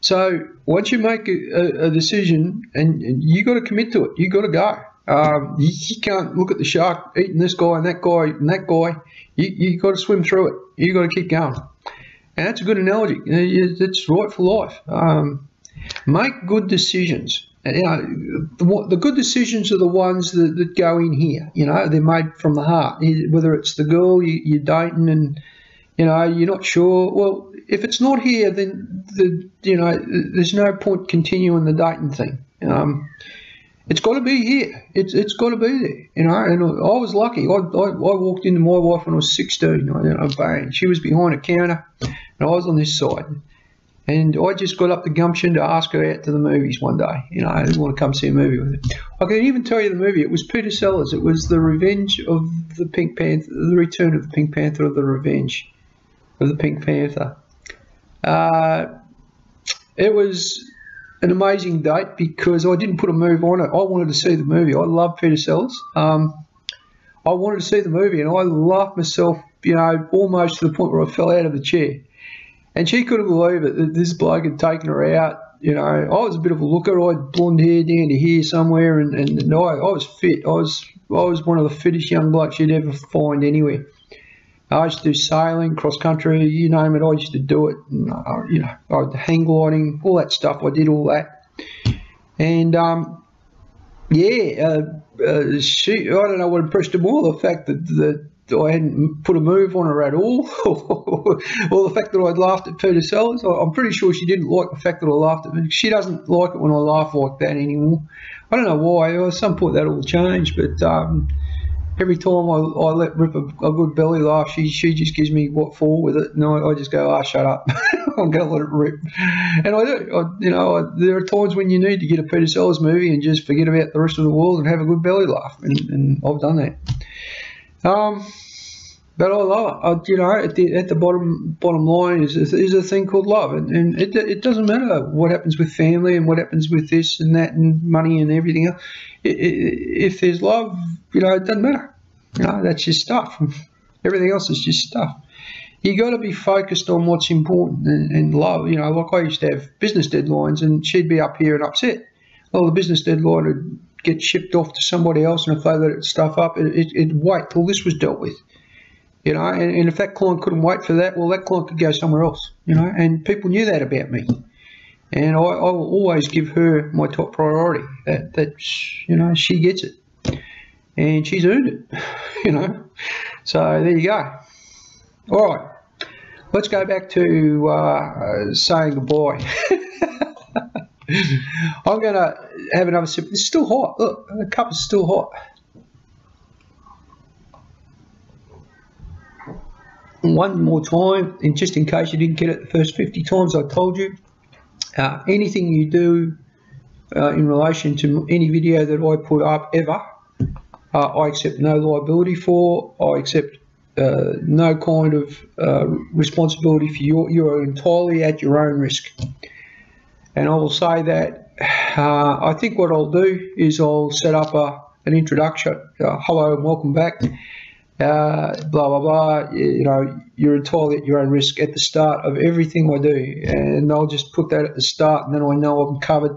So once you make a decision, and you got to commit to it, you got to go. You can't look at the shark eating this guy and that guy and that guy. You got to swim through it. You got to keep going. And that's a good analogy. It's right for life. Make good decisions. You know, the good decisions are the ones that go in here. You know, they're made from the heart. Whether it's the girl you're dating and, you know, you're not sure. Well, if it's not here, then you know, there's no point continuing the dating thing. It's got to be here. It's got to be there. You know, and I was lucky. I walked into my wife when I was 16. You know, bang, she was behind a counter, and I was on this side. And I just got up the gumption to ask her out to the movies one day. You know, I didn't want to come see a movie with her. I can even tell you the movie. It was Peter Sellers. It was The Revenge of the Pink Panther, The Return of the Pink Panther, or The Revenge of the Pink Panther. It was an amazing date because I didn't put a move on it. I wanted to see the movie. I love Peter Sellers. I wanted to see the movie, and I laughed myself, you know, almost to the point where I fell out of the chair. And she couldn't believe it, that this bloke had taken her out. You know, I was a bit of a looker. I had blonde hair down to here somewhere, and I was fit. I was one of the fittest young blokes you'd ever find anywhere. I used to do sailing, cross country, you name it. I used to do it. And, you know, I did hang gliding, all that stuff. I did all that. And she, I don't know what impressed her more, the fact that I hadn't put a move on her at all, or the fact that I'd laughed at Peter Sellers. I'm pretty sure she didn't like the fact that I laughed at me. She doesn't like it when I laugh like that anymore. I don't know why. At some point that will change, but every time I let rip a good belly laugh, she just gives me what for with it, and I just go, shut up. I'm going to let it rip. And I do. You know, there are times when you need to get a Peter Sellers movie and just forget about the rest of the world and have a good belly laugh, and I've done that. But I love it. You know, at the bottom line is a thing called love, and it doesn't matter what happens with family and what happens with this and that and money and everything else. If there's love, you know, it doesn't matter. You know, that's just stuff. Everything else is just stuff. You got to be focused on what's important and love. You know, like I used to have business deadlines, and she'd be up here and upset. Well, the business deadline would get shipped off to somebody else, and if they let stuff up, it'd wait till this was dealt with. You know, and if that client couldn't wait for that, well, that client could go somewhere else. You know, and people knew that about me, and I will always give her my top priority. That's, you know, she gets it, and she's earned it. You know, so there you go. All right, let's go back to saying goodbye. I'm going to have another sip. It's still hot. Look, the cup is still hot. One more time, and just in case you didn't get it the first 50 times I told you, anything you do in relation to any video that I put up ever, I accept no liability for. I accept no kind of responsibility for you are entirely at your own risk. And I will say that I think what I'll do is I'll set up an introduction. Hello and welcome back. Blah, blah, blah. You know, you're entirely at your own risk at the start of everything I do. And I'll just put that at the start, and then I know I'm covered.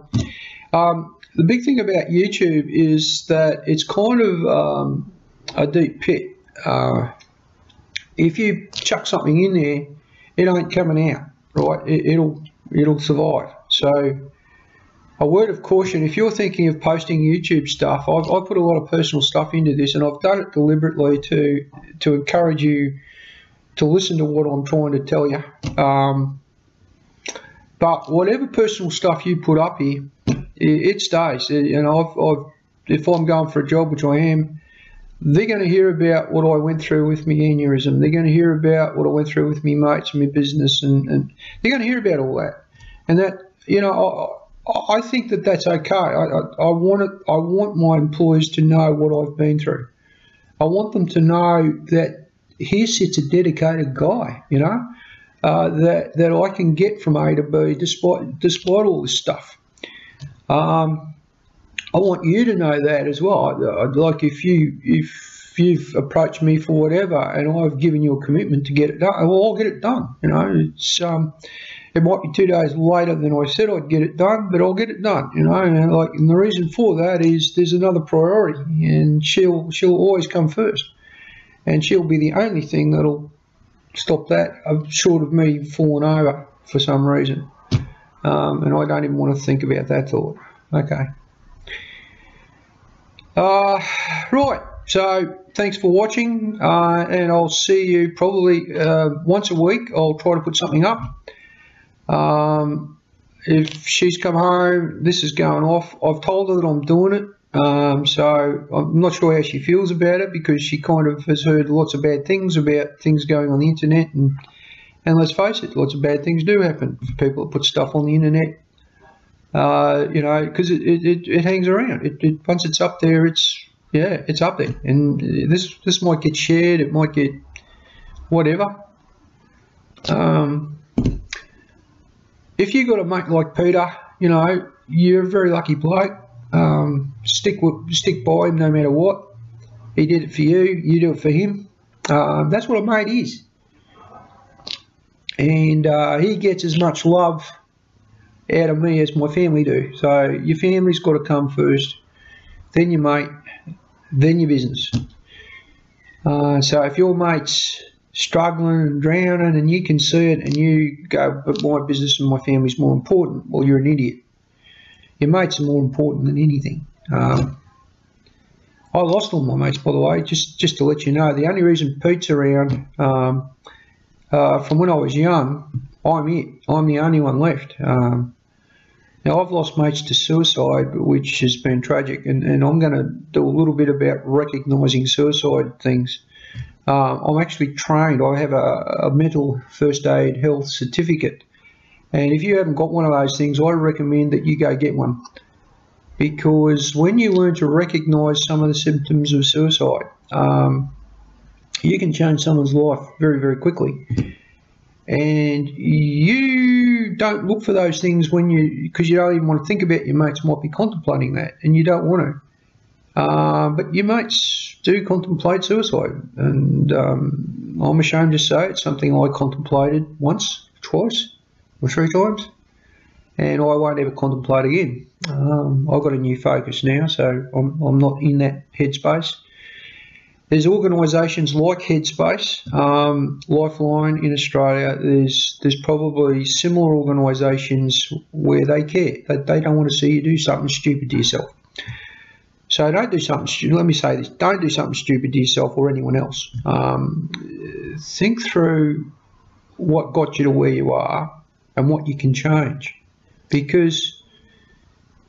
The big thing about YouTube is that it's kind of a deep pit. If you chuck something in there, it ain't coming out, right? It'll survive. So a word of caution, if you're thinking of posting YouTube stuff, I've put a lot of personal stuff into this, and I've done it deliberately to encourage you to listen to what I'm trying to tell you. But whatever personal stuff you put up here, it stays. You know, if I'm going for a job, which I am, they're going to hear about what I went through with my aneurysm. They're going to hear about what I went through with my mates and my business, and they're going to hear about all that. And that, you know, I think that that's okay. I want my employees to know what I've been through. I want them to know that here sits a dedicated guy, you know, that I can get from A to B despite all this stuff. I want you to know that as well. Like if you've approached me for whatever and I've given you a commitment to get it done, well, I'll get it done. You know, it's it might be 2 days later than I said I'd get it done, but I'll get it done. You know, and the reason for that is there's another priority, and she'll always come first, and she'll be the only thing that'll stop that, short of me falling over for some reason. And I don't even want to think about that thought. Okay. Right, so thanks for watching, and I'll see you probably once a week. I'll try to put something up. If she's come home, this is going off. I've told her that I'm doing it, so I'm not sure how she feels about it, because she kind of has heard lots of bad things about things going on the internet, and let's face it, lots of bad things do happen for people that put stuff on the internet. You know, because it hangs around. Once it's up there, it's up there, and this might get shared. It might get whatever. If you got a mate like Peter, you know, you're a very lucky bloke. Stick by him no matter what. He did it for you. You do it for him. That's what a mate is, and he gets as much love out of me as my family do. So your family's got to come first, then your mate, then your business. So if your mate's struggling and drowning and you can see it and you go, but my business and my family's more important, well, you're an idiot. Your mates are more important than anything. I lost all my mates, by the way, just to let you know. The only reason Pete's around, from when I was young, I'm it. I'm the only one left. Now, I've lost mates to suicide, which has been tragic, and I'm going to do a little bit about recognising suicide things. I'm actually trained. I have a mental first aid health certificate, and if you haven't got one of those things, I recommend that you go get one, because when you learn to recognise some of the symptoms of suicide, you can change someone's life very, very quickly. And you don't look for those things because you don't even want to think about your mates might be contemplating that, and you don't want to. But your mates do contemplate suicide, and I'm ashamed to say it's something I contemplated once, twice, or 3 times, and I won't ever contemplate again. I've got a new focus now, so I'm not in that headspace. There's organisations like Headspace, Lifeline in Australia. There's probably similar organisations where they care. They don't want to see you do something stupid to yourself. So don't do something stupid. Let me say this: don't do something stupid to yourself or anyone else. Think through what got you to where you are and what you can change, because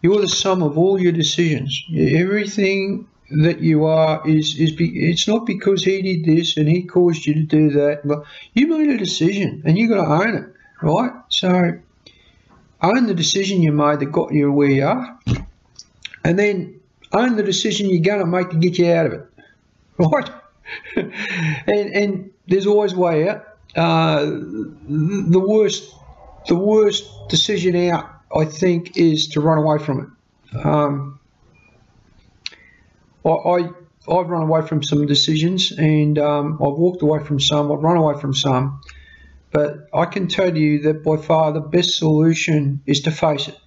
you're the sum of all your decisions. Everything that you are it's not because he did this and he caused you to do that. But you made a decision and you got to own it, right? So own the decision you made that got you where you are, and then own the decision you're going to make to get you out of it, right? and there's always a way out. The worst decision out, I think, is to run away from it. I've run away from some decisions, and I've walked away from some, I've run away from some, but I can tell you that by far the best solution is to face it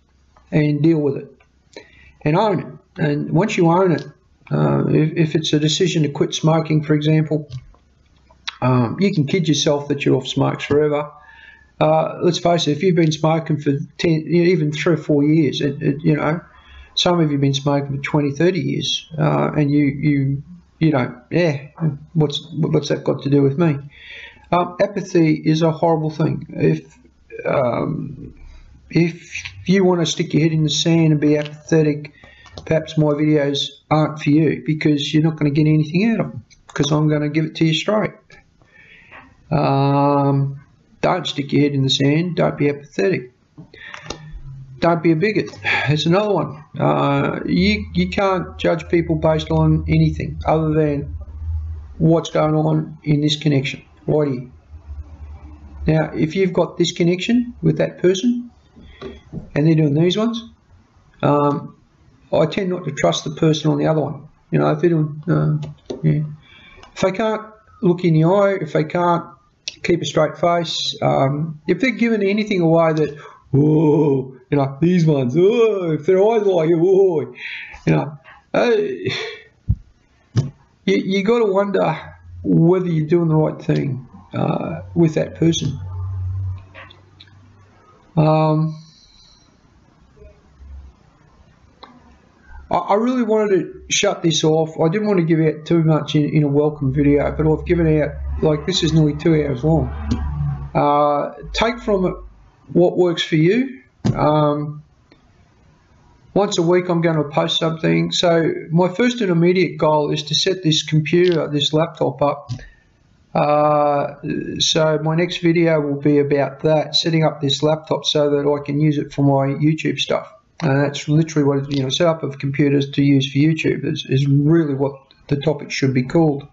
and deal with it and own it. And once you own it, if it's a decision to quit smoking, for example, you can kid yourself that you're off smokes forever. let's face it, if you've been smoking for 10, even 3 or 4 years, you know, some of you have been smoking for 20, 30 years, and you don't, yeah, what's that got to do with me? Apathy is a horrible thing. If you want to stick your head in the sand and be apathetic, perhaps my videos aren't for you, because you're not going to get anything out of them, because I'm going to give it to you straight. Don't stick your head in the sand. Don't be apathetic. Don't be a bigot. It's another one. You can't judge people based on anything other than what's going on in this connection right here. Now, if you've got this connection with that person and they're doing these ones, I tend not to trust the person on the other one. You know, if they're doing, yeah. If they can't look in the eye, if they can't keep a straight face, if they're giving anything away that, whoa, you know, these ones, oh, if their eyes like it, whoa, you know, you got to wonder whether you're doing the right thing with that person. I really wanted to shut this off. I didn't want to give out too much in a welcome video, but I've given out, like, this is nearly 2 hours long. Take from it what works for you. Once a week I'm going to post something. So my first and immediate goal is to set this computer, this laptop up. So my next video will be about that, setting up this laptop so that I can use it for my YouTube stuff. And that's literally what, you know, set up of computers to use for YouTube is really what the topic should be called.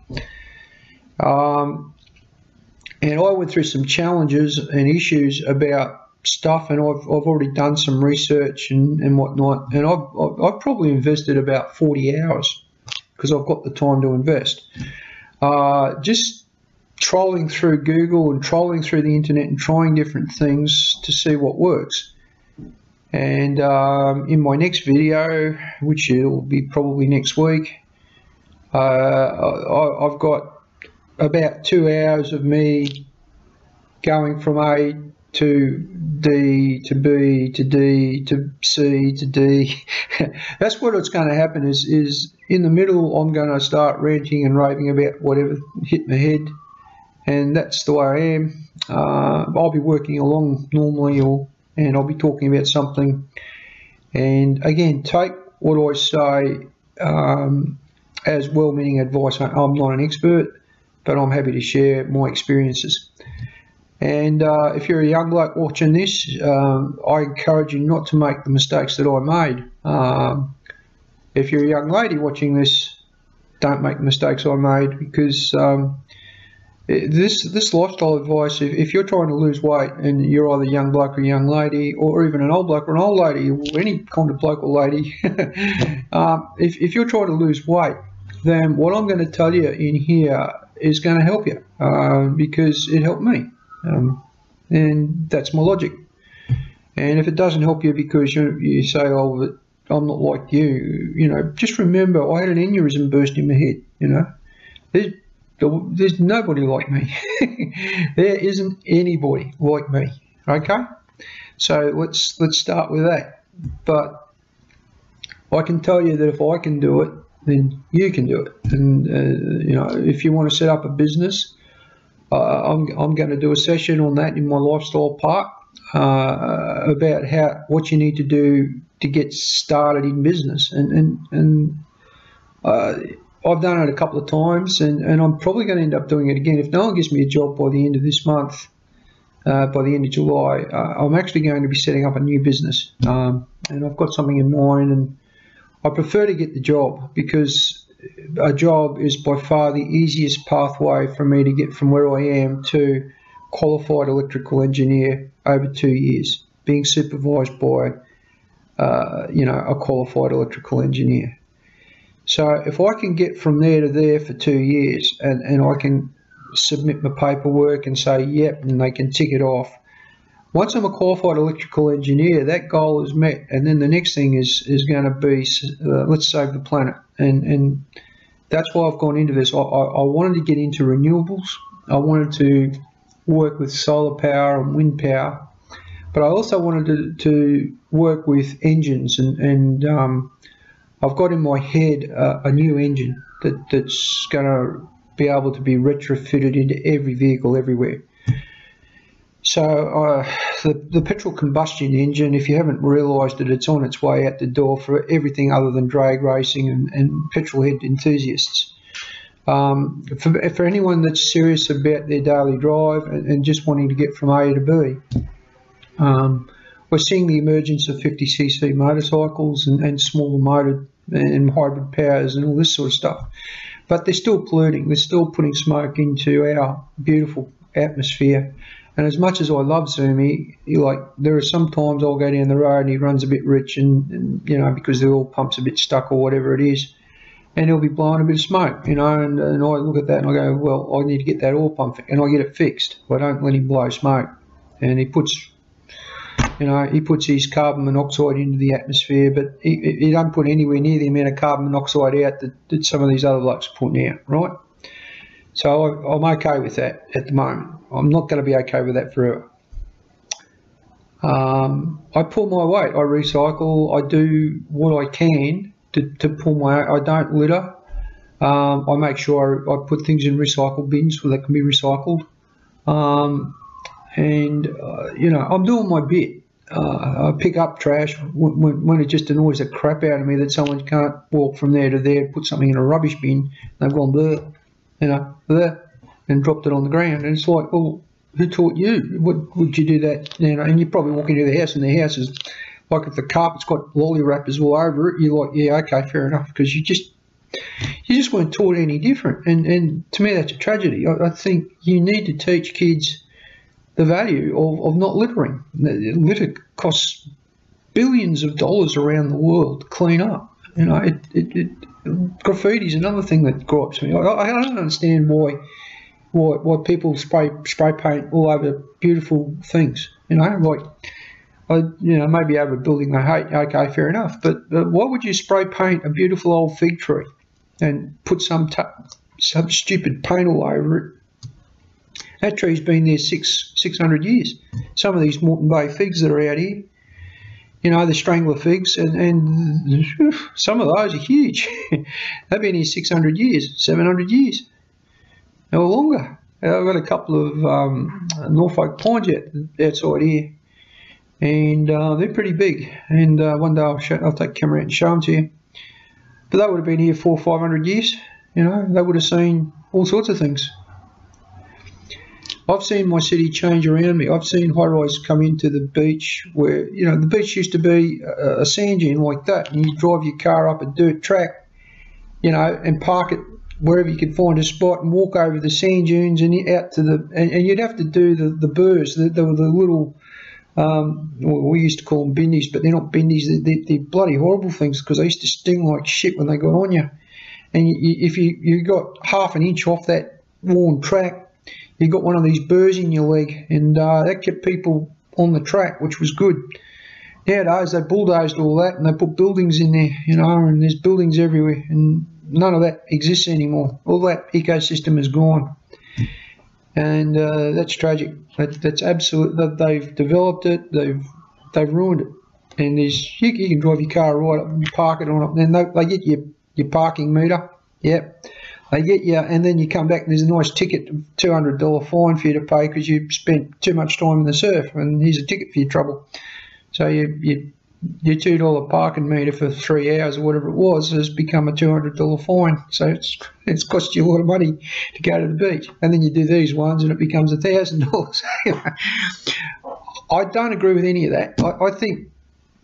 And I went through some challenges and issues about stuff, and I've already done some research and whatnot, and I've probably invested about 40 hours because I've got the time to invest. Just trolling through Google and trolling through the internet and trying different things to see what works. And in my next video, which will be probably next week, I've got about 2 hours of me going from A to D to B to D to C to D. That's what it's going to happen is in the middle I'm going to start ranting and raving about whatever hit my head, and that's the way I am. I'll be working along normally, and I'll be talking about something, and again, take what I say as well-meaning advice. I'm not an expert, but I'm happy to share my experiences. And if you're a young bloke watching this, I encourage you not to make the mistakes that I made. If you're a young lady watching this, don't make the mistakes I made, because this lifestyle advice, if you're trying to lose weight and you're either a young bloke or a young lady, or even an old bloke or an old lady, or any kind of bloke or lady, if you're trying to lose weight, then what I'm going to tell you in here is going to help you, because it helped me. And that's my logic. And if it doesn't help you because you say, oh, I'm not like you, you know, just remember I had an aneurysm burst in my head. You know, there's nobody like me. There isn't anybody like me. Okay, so let's start with that. But I can tell you that if I can do it, then you can do it. And you know, if you want to set up a business, I'm going to do a session on that in my lifestyle part, about what you need to do to get started in business. And I've done it a couple of times, and I'm probably going to end up doing it again. If no one gives me a job by the end of this month, by the end of July, I'm actually going to be setting up a new business, and I've got something in mind, and I prefer to get the job, because a job is by far the easiest pathway for me to get from where I am to qualified electrical engineer over 2 years, being supervised by you know, a qualified electrical engineer. So if I can get from there to there for 2 years, and I can submit my paperwork and say yep, and they can tick it off, once I'm a qualified electrical engineer, that goal is met, and then the next thing is going to be, let's save the planet. And that's why I've gone into this. I wanted to get into renewables. I wanted to work with solar power and wind power, but I also wanted to work with engines, and I've got in my head a new engine that's going to be able to be retrofitted into every vehicle everywhere. So the petrol combustion engine, if you haven't realised it, it's on its way out the door for everything other than drag racing and petrol head enthusiasts. For anyone that's serious about their daily drive and just wanting to get from A to B, we're seeing the emergence of 50cc motorcycles and smaller motor and hybrid powers and all this sort of stuff. But they're still polluting. They're still putting smoke into our beautiful atmosphere. And as much as I love Zoomy, there are some times I'll go down the road and he runs a bit rich and you know, because the oil pump's a bit stuck or whatever it is, and he'll be blowing a bit of smoke, you know, and I look at that and I go, well, I need to get that oil pump fixed, and I get it fixed. I don't let him blow smoke. And he puts, you know, he puts his carbon monoxide into the atmosphere, but he don't put anywhere near the amount of carbon monoxide out that some of these other blokes are putting out, right? So I'm okay with that at the moment. I'm not going to be okay with that forever. I pull my weight. I recycle. I do what I can to pull my. I don't litter. I make sure I put things in recycle bins so they can be recycled. You know, I'm doing my bit. I pick up trash when it just annoys the crap out of me that someone can't walk from there to there, put something in a rubbish bin, and they've gone there, you know, there, and dropped it on the ground. And it's like, well, who taught you? Would you do that? You know, and you probably walk into the house and the house is like, if the carpet's got lolly wrappers all over it, you're like, yeah, okay, fair enough, because you just weren't taught any different. And to me, that's a tragedy. I think you need to teach kids the value of not littering. Litter costs billions of dollars around the world to clean up. You know, graffiti is another thing that gripes me. I don't understand why people spray paint all over beautiful things. You know, like, you know, maybe over a building they hate. Okay, fair enough. But why would you spray paint a beautiful old fig tree and put some stupid paint all over it? That tree's been there 600 years. Some of these Moreton Bay figs that are out here, you know, the strangler figs, and some of those are huge. They've been here 600 years, 700 years, or longer. I've got a couple of Norfolk pines outside here, and they're pretty big. And one day I'll take the camera out and show them to you. But they would have been here 400 or 500 years. You know, they would have seen all sorts of things. I've seen my city change around me. I've seen high-rise come into the beach where, you know, the beach used to be a sand dune like that, and you drive your car up a dirt track, you know, and park it wherever you could find a spot and walk over the sand dunes and out to the, and you'd have to do the burrs, the little, we used to call them bindies, but they're not bindies, they're bloody horrible things because they used to sting like shit when they got on you. And if you got half an inch off that worn track, you got one of these burrs in your leg, and that kept people on the track, which was good. Nowadays, they bulldozed all that, and they put buildings in there, you know, and there's buildings everywhere, and none of that exists anymore. All that ecosystem is gone, and that's tragic. That's absolute. They've developed it. They've ruined it. And there's you can drive your car right up and park it on it, and they get your parking meter. Yep. They get you, and then you come back and there's a nice ticket, $200 fine for you to pay because you spent too much time in the surf, and here's a ticket for your trouble. So your $2 parking meter for 3 hours or whatever it was has become a $200 fine. So it's cost you a lot of money to go to the beach, and then you do these ones and it becomes $1,000. I don't agree with any of that. I think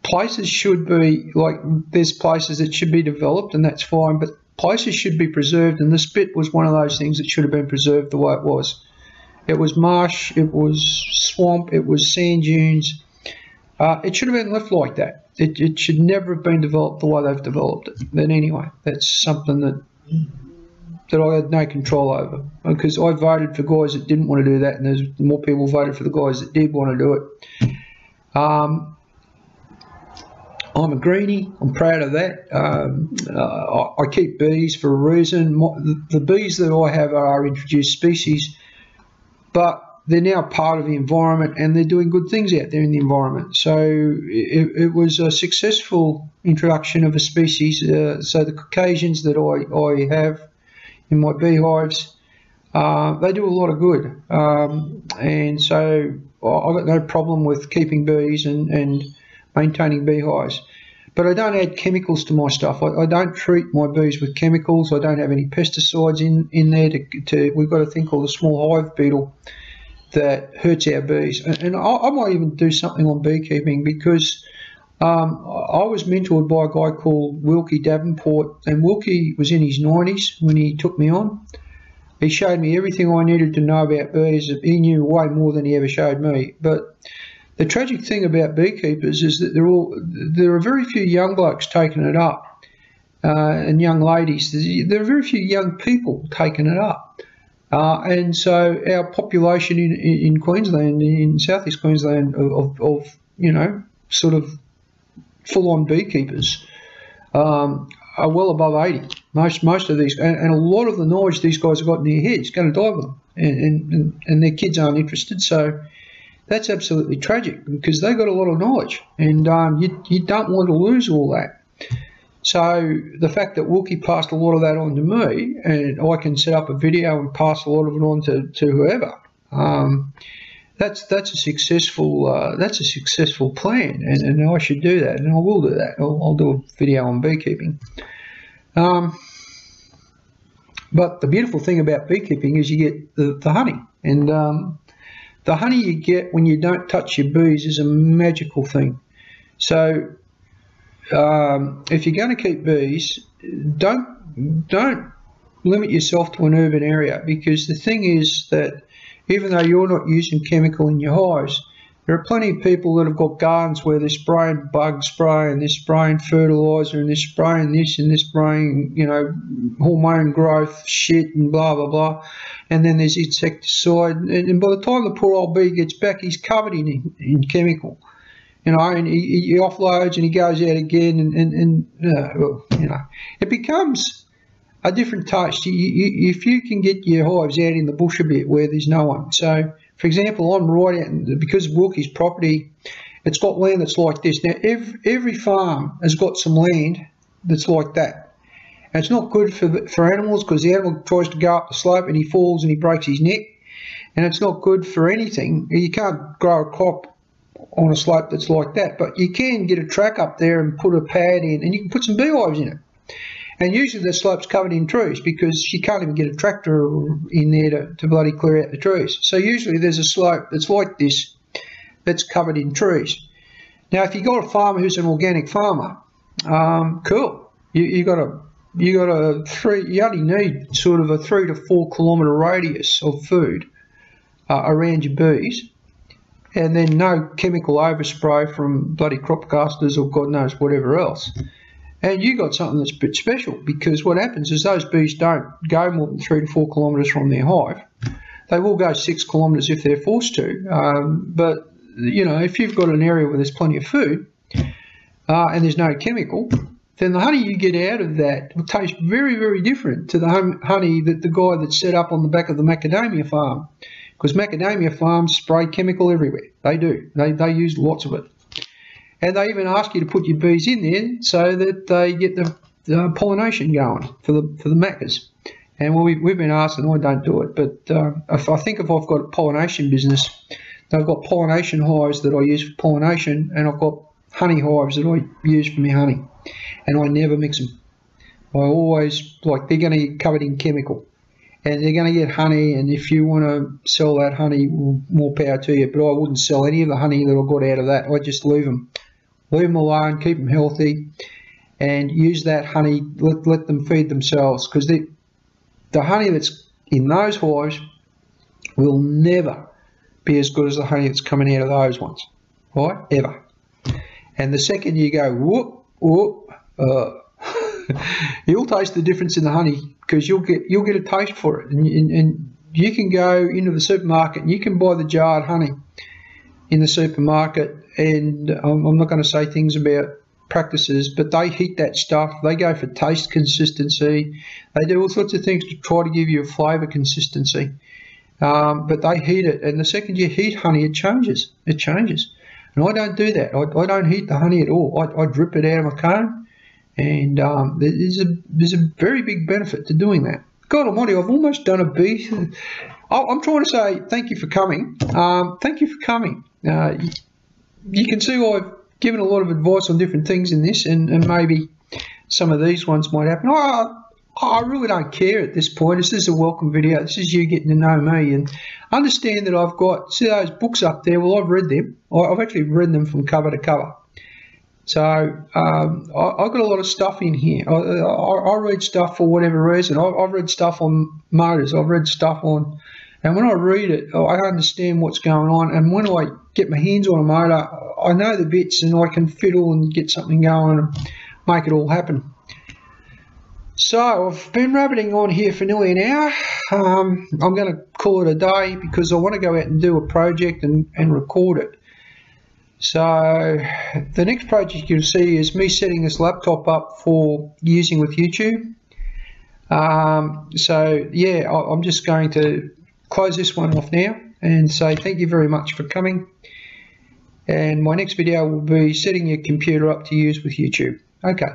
places should be like, there's places that should be developed, and that's fine, but places should be preserved, and the Spit was one of those things that should have been preserved the way it was. It was marsh, it was swamp, it was sand dunes. It should have been left like that. It should never have been developed the way they've developed it. But anyway, that's something that I had no control over, because I voted for guys that didn't want to do that, and there's more people voted for the guys that did want to do it. I'm a greenie. I'm proud of that. I keep bees for a reason. The bees that I have are introduced species, but they're now part of the environment and they're doing good things out there in the environment. So it was a successful introduction of a species. So the Caucasians that I have in my beehives, they do a lot of good. And so I've got no problem with keeping bees and maintaining beehives. But I don't add chemicals to my stuff. I don't treat my bees with chemicals. I don't have any pesticides in there. We've got a thing called the small hive beetle that hurts our bees. And I might even do something on beekeeping, because I was mentored by a guy called Wilkie Davenport, and Wilkie was in his 90s when he took me on. He showed me everything I needed to know about bees. He knew way more than he ever showed me. But the tragic thing about beekeepers is that there are very few young blokes taking it up, and young ladies. There are very few young people taking it up. And so our population in Queensland, in southeast Queensland, of you know, sort of full-on beekeepers, are well above 80. Most of these, and a lot of the knowledge these guys have got in their heads going to die with them, and their kids aren't interested. So that's absolutely tragic, because they got a lot of knowledge, and you don't want to lose all that. So the fact that Wilkie passed a lot of that on to me, and I can set up a video and pass a lot of it on to whoever, that's a successful plan, and I should do that, and I will do that. I'll do a video on beekeeping. But the beautiful thing about beekeeping is you get the honey, and the honey you get when you don't touch your bees is a magical thing. So if you're going to keep bees, don't limit yourself to an urban area, because the thing is that even though you're not using chemical in your hives, there are plenty of people that have got gardens where they're spraying bug spray, and they're spraying fertiliser, and they're spraying this, and they're spraying, you know, hormone growth shit and blah blah blah, and then there's insecticide, and by the time the poor old bee gets back, he's covered in chemical, you know, and he offloads and he goes out again, and well, you know, it becomes a different taste. If you can get your hives out in the bush a bit where there's no one. So, for example, I'm right out, because of Wilkie's property, it's got land that's like this. Now, every farm has got some land that's like that. And it's not good for animals, because the animal tries to go up the slope and he falls and he breaks his neck. And it's not good for anything. You can't grow a crop on a slope that's like that. But you can get a track up there and put a pad in, and you can put some beehives in it. And usually the slope's covered in trees, because you can't even get a tractor in there to bloody clear out the trees. So usually there's a slope that's like this that's covered in trees. Now, if you've got a farmer who's an organic farmer, cool. You only need sort of a 3 to 4 kilometre radius of food around your bees, and then no chemical overspray from bloody cropcasters or God knows whatever else. And you got something that's a bit special, because what happens is those bees don't go more than 3 to 4 kilometres from their hive. They will go 6 kilometres if they're forced to. But, you know, if you've got an area where there's plenty of food and there's no chemical, then the honey you get out of that will taste very, very different to the honey that the guy that set up on the back of the macadamia farm. Because macadamia farms spray chemical everywhere. They do. They use lots of it. And they even ask you to put your bees in there so that they get the pollination going for the macas. And well, we've been asked, and I don't do it, but I think if I've got a pollination business, I've got pollination hives that I use for pollination, and I've got honey hives that I use for my honey, and I never mix them. I always, like, they're going to get covered in chemical, and they're going to get honey, and if you want to sell that honey, well, more power to you, but I wouldn't sell any of the honey that I got out of that. I just leave them alone, keep them healthy, and use that honey, let them feed themselves, because the honey that's in those hives will never be as good as the honey that's coming out of those ones, right? Ever. And the second you go whoop whoop, you'll taste the difference in the honey, because you'll get a taste for it, and you can go into the supermarket and you can buy the jarred honey in the supermarket, and I'm not going to say things about practices, but they heat that stuff. They go for taste consistency. They do all sorts of things to try to give you a flavour consistency. but they heat it, and the second you heat honey, it changes. It changes. And I don't do that. I don't heat the honey at all. I drip it out of my comb, and there's a very big benefit to doing that. God Almighty, I've almost done a bee. I'm trying to say thank you for coming. Thank you for coming. You can see I've given a lot of advice on different things in this, and maybe some of these ones might happen. I really don't care at this point. This is a welcome video. This is you getting to know me, and understand that I've got, see those books up there? Well, I've read them. I've actually read them from cover to cover. So I've got a lot of stuff in here. I read stuff for whatever reason. I've read stuff on motors. I've read stuff on, and when I read it, I understand what's going on. And when I get my hands on a motor, I know the bits, and I can fiddle and get something going and make it all happen. So I've been rabbiting on here for nearly an hour. I'm going to call it a day because I want to go out and do a project and record it. So the next project you'll see is me setting this laptop up for using with YouTube. So yeah, I'm just going to close this one off now and say thank you very much for coming. And my next video will be setting your computer up to use with YouTube. Okay.